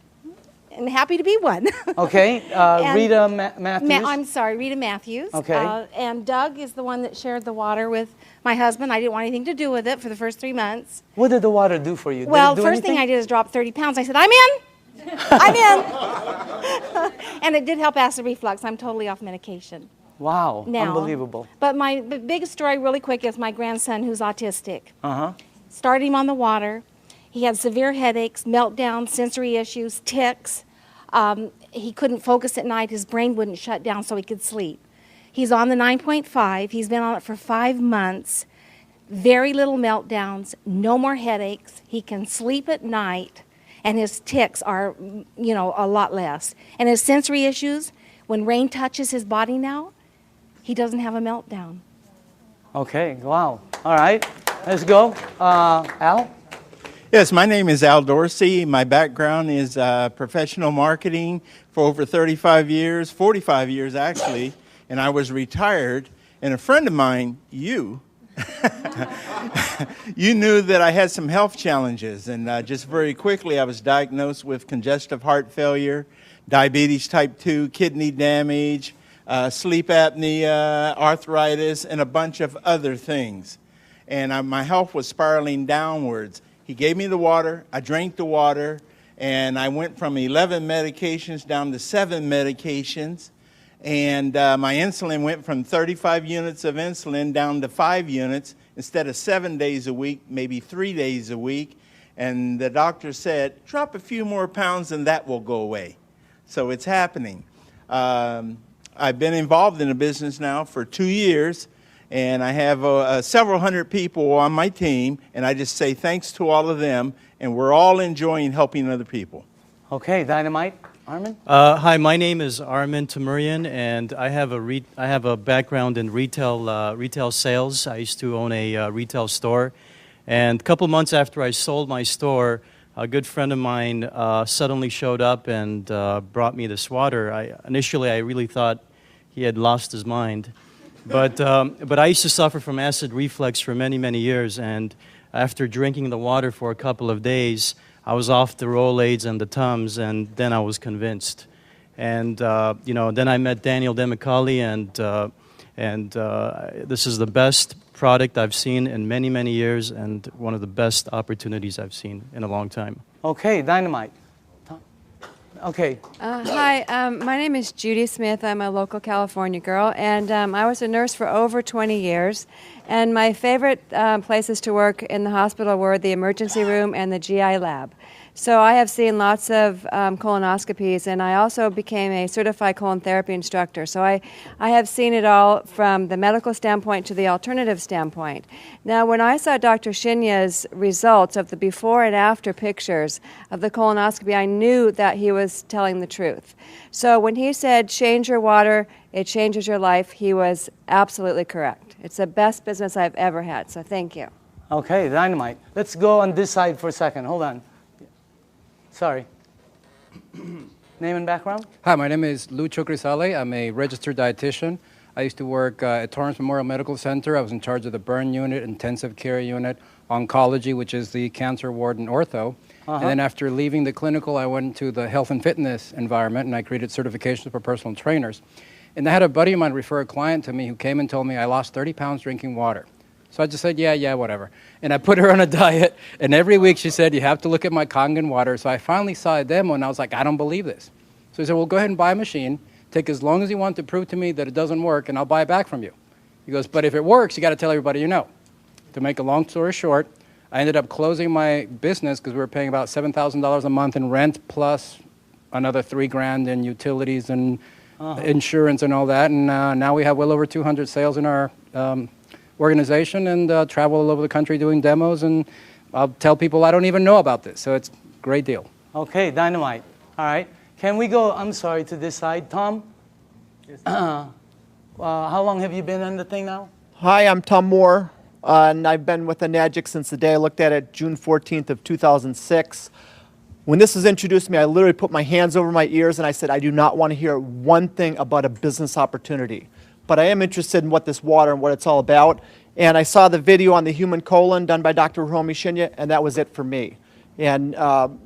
and happy to be one. Okay, And Rita Matthews. I'm sorry, Rita Matthews. Okay. And Doug is the one that shared the water with my husband. I didn't want anything to do with it for the first 3 months. What did the water do for you? Did Well, it do first thing anything? I did is drop 30 pounds. I said, I'm in. I'm in. And it did help acid reflux. I'm totally off medication Wow, now. unbelievable. But my biggest story, really quick, is my grandson who's autistic. Uh-huh. Started him on the water. He had severe headaches, meltdowns, sensory issues, tics. He couldn't focus at night. His brain wouldn't shut down so he could sleep. He's on the 9.5. He's been on it for 5 months. Very little meltdowns, no more headaches. He can sleep at night, and his tics are, a lot less. And his sensory issues, when rain touches his body now, he doesn't have a meltdown. Okay, wow. All right, let's go. Al? Yes, my name is Al Dorsey. My background is professional marketing for over 35 years, 45 years actually, and I was retired. And a friend of mine, you knew that I had some health challenges. And just very quickly, I was diagnosed with congestive heart failure, diabetes type 2, kidney damage, sleep apnea, arthritis, and a bunch of other things. And my health was spiraling downwards. He gave me the water, I drank the water, and I went from 11 medications down to 7 medications. And my insulin went from 35 units of insulin down to 5 units instead of 7 days a week, maybe 3 days a week. And the doctor said, drop a few more pounds and that will go away. So it's happening. I've been involved in the business now for 2 years. And I have several hundred people on my team, and I just say thanks to all of them, and we're all enjoying helping other people. Okay, Dynamite. Armin? Hi, my name is Armin Tamurian, and I have a background in retail sales. I used to own a retail store, and a couple months after I sold my store, a good friend of mine suddenly showed up and brought me this water. Initially, I really thought he had lost his mind. But I used to suffer from acid reflux for many, many years, and after drinking the water for a couple of days, I was off the Rolaids and the Tums, and then I was convinced. And then I met Daniel Demicali, and this is the best product I've seen in many, many years, and one of the best opportunities I've seen in a long time. Okay, Dynamite. Okay. Hi, my name is Judy Smith. I'm a local California girl, and I was a nurse for over 20 years. And my favorite places to work in the hospital were the emergency room and the GI lab. So I have seen lots of colonoscopies, and I also became a certified colon therapy instructor. So I have seen it all from the medical standpoint to the alternative standpoint. Now, when I saw Dr. Shinya's results of the before and after pictures of the colonoscopy, I knew that he was telling the truth. So when he said, change your water, it changes your life, he was absolutely correct. It's the best business I've ever had, so thank you. Okay, Dynamite. Let's go on this side for a second. Hold on. Sorry. Name and background? Hi, my name is Lucho Grisale. I'm a registered dietitian. I used to work at Torrance Memorial Medical Center. I was in charge of the burn unit, intensive care unit, oncology, which is the cancer ward and ortho. And then after leaving the clinical, I went to the health and fitness environment, and I created certifications for personal trainers. And I had a buddy of mine refer a client to me who came and told me I lost 30 pounds drinking water. So I just said, yeah, whatever. And I put her on a diet, and every week she said, you have to look at my Kangen water. So I finally saw a demo, and I was like, I don't believe this. So he said, well, go ahead and buy a machine. Take as long as you want to prove to me that it doesn't work, and I'll buy it back from you. He goes, but if it works, you got to tell everybody you know. To make a long story short, I ended up closing my business because we were paying about $7,000 a month in rent plus another $3,000 in utilities and insurance and all that. And now we have well over 200 sales in our organization and travel all over the country doing demos. And I'll tell people I don't even know about this. So it's a great deal. Okay, Dynamite. All right. Can we go, I'm sorry, to this side? Tom? Yes. How long have you been on the thing now? Hi, I'm Tom Moore, and I've been with Enagic since the day I looked at it, June 14th of 2006. When this was introduced to me, I literally put my hands over my ears and I said, I do not want to hear one thing about a business opportunity. But I am interested in what this water and what it's all about. And I saw the video on the human colon done by Dr. Hiromi Shinya, and that was it for me. And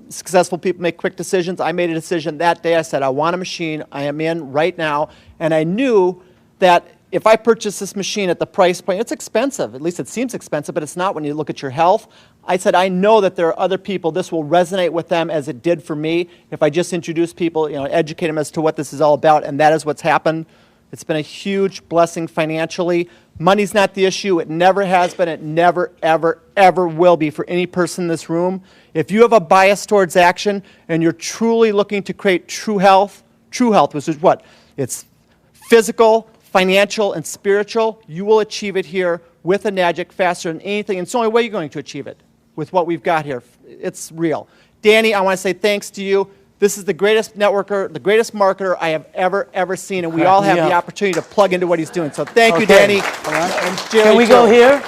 successful people make quick decisions. I made a decision that day. I said, I want a machine. I am in right now. And I knew that if I purchase this machine at the price point, it's expensive. At least it seems expensive, but it's not when you look at your health. I said, I know that there are other people, this will resonate with them as it did for me. If I just introduce people, educate them as to what this is all about, and that is what's happened. It's been a huge blessing financially. Money's not the issue. It never has been. It never, ever, ever will be for any person in this room. If you have a bias towards action and you're truly looking to create true health, which is what? It's physical, financial, and spiritual. You will achieve it here with a Enagic faster than anything. And it's the only way you're going to achieve it with what we've got here. It's real. Danny, I want to say thanks to you. This is the greatest networker, the greatest marketer I have ever seen, and we all have the opportunity to plug into what he's doing. So thank you, Danny. And Jerry, can we go here?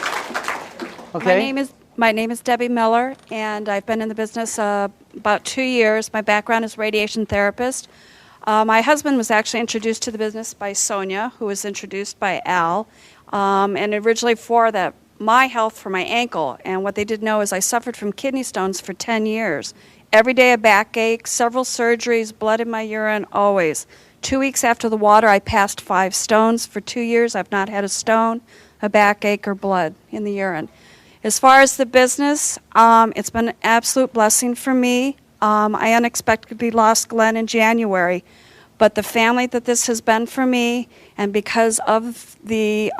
Okay. My name is Debbie Miller, and I've been in the business about 2 years. My background is radiation therapist. My husband was actually introduced to the business by Sonia, who was introduced by Al, and originally for my health for my ankle. And what they didn't know is I suffered from kidney stones for 10 years. Every day a backache, several surgeries, blood in my urine, always. 2 weeks after the water, I passed 5 stones. For 2 years, I've not had a stone, a backache, or blood in the urine. As far as the business, it's been an absolute blessing for me. I unexpectedly lost Glenn in January, but the family that this has been for me, and because of the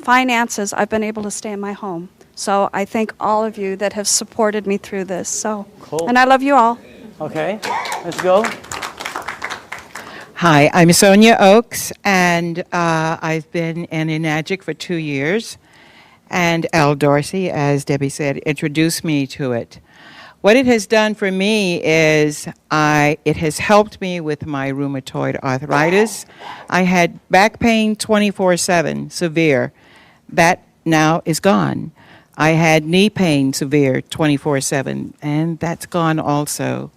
finances, I've been able to stay in my home. So I thank all of you that have supported me through this. So, cool. And I love you all. Okay, let's go. Hi, I'm Sonia Oakes, and I've been in Enagic for 2 years. And Al Dorsey, as Debbie said, introduced me to it. What it has done for me is it has helped me with my rheumatoid arthritis. I had back pain 24/7, severe. That now is gone. I had knee pain, severe, 24/7, and that's gone also.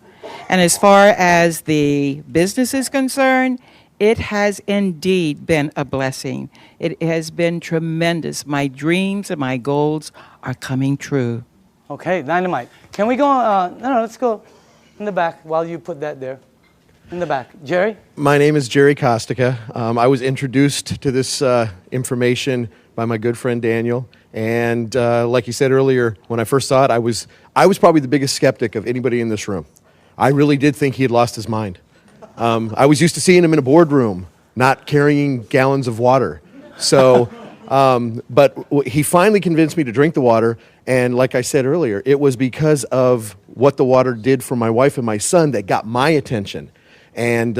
And as far as the business is concerned, it has indeed been a blessing. It has been tremendous. My dreams and my goals are coming true. Okay, dynamite. Can we go, no, let's go in the back while you put that there. In the back. Jerry? My name is Jerry Kostica. I was introduced to this information by my good friend Daniel. And like you said earlier, when I first saw it, I was probably the biggest skeptic of anybody in this room. I really did think he had lost his mind. I was used to seeing him in a boardroom, not carrying gallons of water. So, but he finally convinced me to drink the water. And like I said earlier, it was because of what the water did for my wife and my son that got my attention. And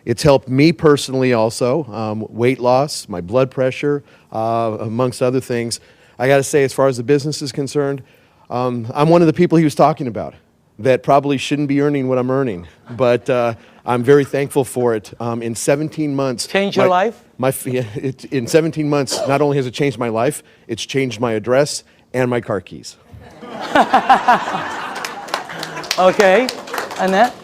it's helped me personally also, weight loss, my blood pressure, amongst other things. I got to say, as far as the business is concerned, I'm one of the people he was talking about that probably shouldn't be earning what I'm earning. But I'm very thankful for it. In 17 months... Changed your life? In 17 months, not only has it changed my life, it's changed my address and my car keys. Okay. Annette?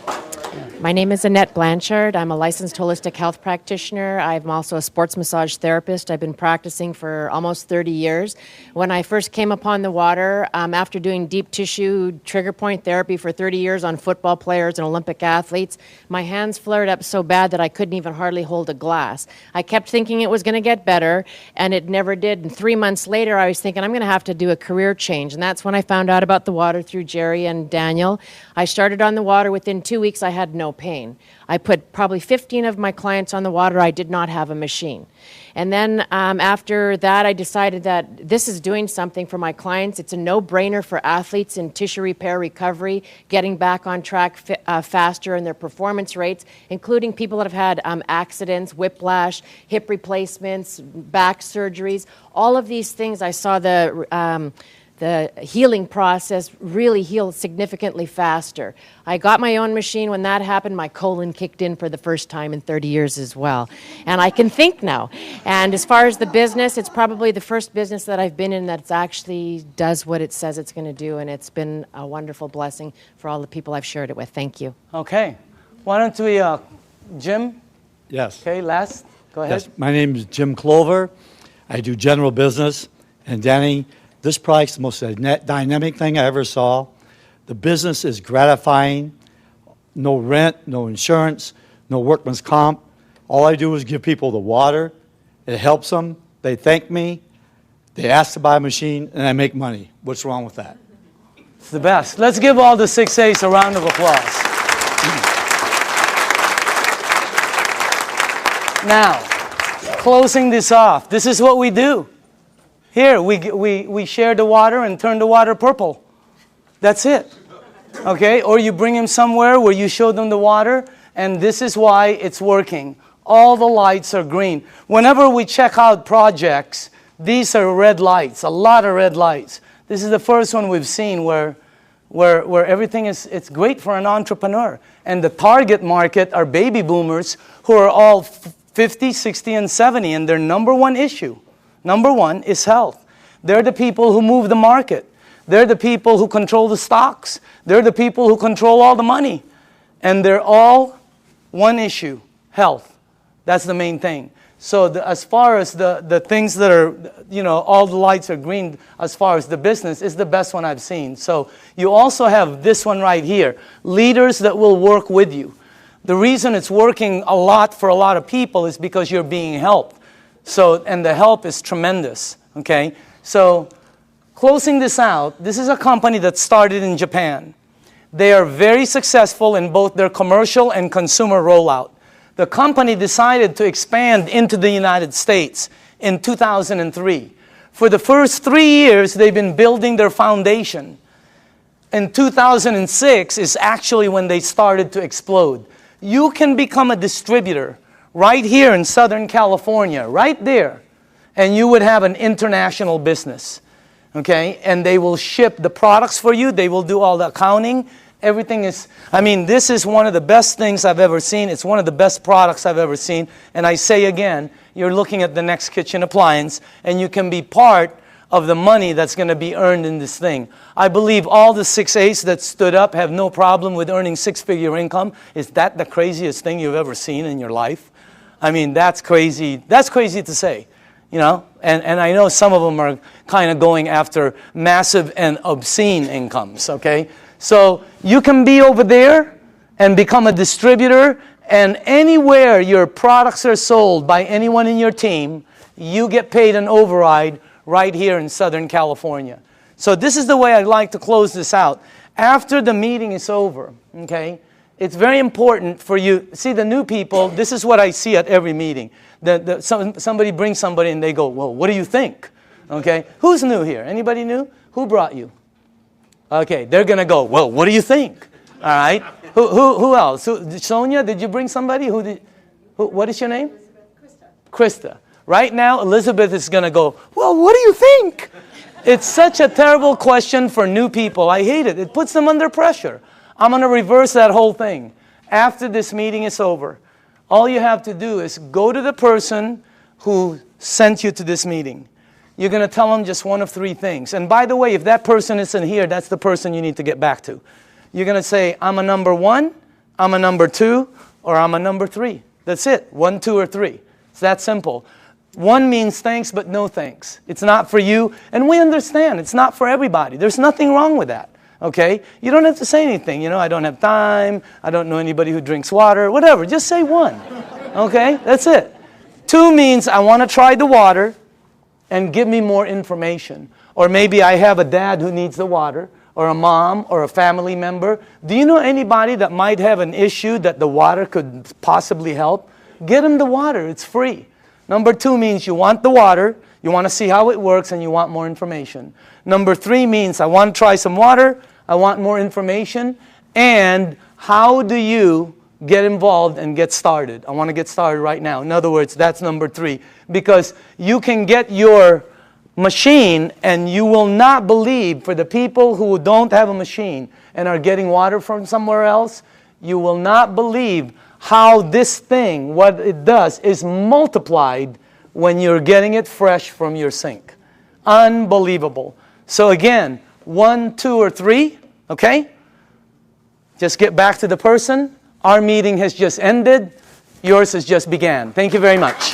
My name is Annette Blanchard. I'm a licensed holistic health practitioner. I'm also a sports massage therapist. I've been practicing for almost 30 years. When I first came upon the water, after doing deep tissue trigger point therapy for 30 years on football players and Olympic athletes, my hands flared up so bad that I couldn't even hardly hold a glass. I kept thinking it was going to get better, and it never did. And 3 months later, I was thinking, I'm going to have to do a career change. And that's when I found out about the water through Jerry and Daniel. I started on the water. Within 2 weeks, I had no pain. I put probably 15 of my clients on the water. I did not have a machine. And then after that, I decided that this is doing something for my clients. It's a no-brainer for athletes in tissue repair recovery, getting back on track faster in their performance rates, including people that have had accidents, whiplash, hip replacements, back surgeries. All of these things, I saw the healing process really heal significantly faster. I got my own machine. When that happened, my colon kicked in for the first time in 30 years as well. And I can think now. And as far as the business, it's probably the first business that I've been in that actually does what it says it's going to do. And it's been a wonderful blessing for all the people I've shared it with. Thank you. Okay. Why don't we, Jim? Yes. Okay, last. Go ahead. Yes. My name is Jim Clover. I do general business. And Danny, this product's the most dynamic thing I ever saw. The business is gratifying. No rent, no insurance, no workman's comp. All I do is give people the water. It helps them. They thank me. They ask to buy a machine, and I make money. What's wrong with that? It's the best. Let's give all the 6A's a round of applause. Now, closing this off, this is what we do. Here, we share the water and turn the water purple. That's it. Okay? Or you bring them somewhere where you show them the water, and this is why it's working. All the lights are green. Whenever we check out projects, these are red lights, a lot of red lights. This is the first one we've seen where everything is, it's great for an entrepreneur. And the target market are baby boomers who are all 50, 60, and 70, and their number one issue, number one, is health. They're the people who move the market. They're the people who control the stocks. They're the people who control all the money. And they're all one issue, health. That's the main thing. So as far as the things that are, you know, all the lights are green, as far as the business, is the best one I've seen. So you also have this one right here, leaders that will work with you. The reason it's working a lot for a lot of people is because you're being helped. So, and the help is tremendous, okay? So closing this out, this is a company that started in Japan. They are very successful in both their commercial and consumer rollout. The company decided to expand into the United States in 2003. For the first 3 years, they've been building their foundation. In 2006 is actually when they started to explode. You can become a distributor right here in Southern California, right there, and you would have an international business, okay? And they will ship the products for you. They will do all the accounting. Everything is, I mean, this is one of the best things I've ever seen. It's one of the best products I've ever seen. And I say again, you're looking at the next kitchen appliance, and you can be part of the money that's going to be earned in this thing. I believe all the 6A's that stood up have no problem with earning six-figure income. Is that the craziest thing you've ever seen in your life? I mean, that's crazy. That's crazy to say, you know? And I know some of them are kind of going after massive and obscene incomes, okay? So you can be over there and become a distributor, and anywhere your products are sold by anyone in your team, you get paid an override right here in Southern California. So this is the way I'd like to close this out. After the meeting is over, okay, it's very important for you. See, the new people, this is what I see at every meeting. Somebody brings somebody and they go, well, what do you think? Okay, who's new here? Anybody new? Who brought you? Okay, they're going to go, well, what do you think? All right. Who else? Sonia, did you bring somebody? What is your name? Elizabeth. Krista. Right now, Elizabeth is going to go, well, what do you think? It's such a terrible question for new people. I hate it. It puts them under pressure. I'm going to reverse that whole thing. After this meeting is over, all you have to do is go to the person who sent you to this meeting. You're going to tell them just one of three things. And by the way, if that person isn't here, that's the person you need to get back to. You're going to say, I'm a number 1, I'm a number 2, or I'm a number 3. That's it. 1, 2, or 3. It's that simple. 1 means thanks, but no thanks. It's not for you. And we understand. It's not for everybody. There's nothing wrong with that. Okay? You don't have to say anything. You know, I don't have time. I don't know anybody who drinks water. Whatever. Just say 1. Okay? That's it. 2 means I want to try the water and give me more information. Or maybe I have a dad who needs the water, or a mom, or a family member. Do you know anybody that might have an issue that the water could possibly help? Get them the water. It's free. Number 2 means you want the water, you want to see how it works, and you want more information. Number 3 means I want to try some water, I want more information, and how do you get involved and get started? I want to get started right now. In other words, that's number 3. Because you can get your machine and you will not believe, for the people who don't have a machine and are getting water from somewhere else, you will not believe how this thing, what it does, is multiplied when you're getting it fresh from your sink. Unbelievable. So again, 1, 2, or 3, okay? Just get back to the person. Our meeting has just ended. Yours has just began. Thank you very much.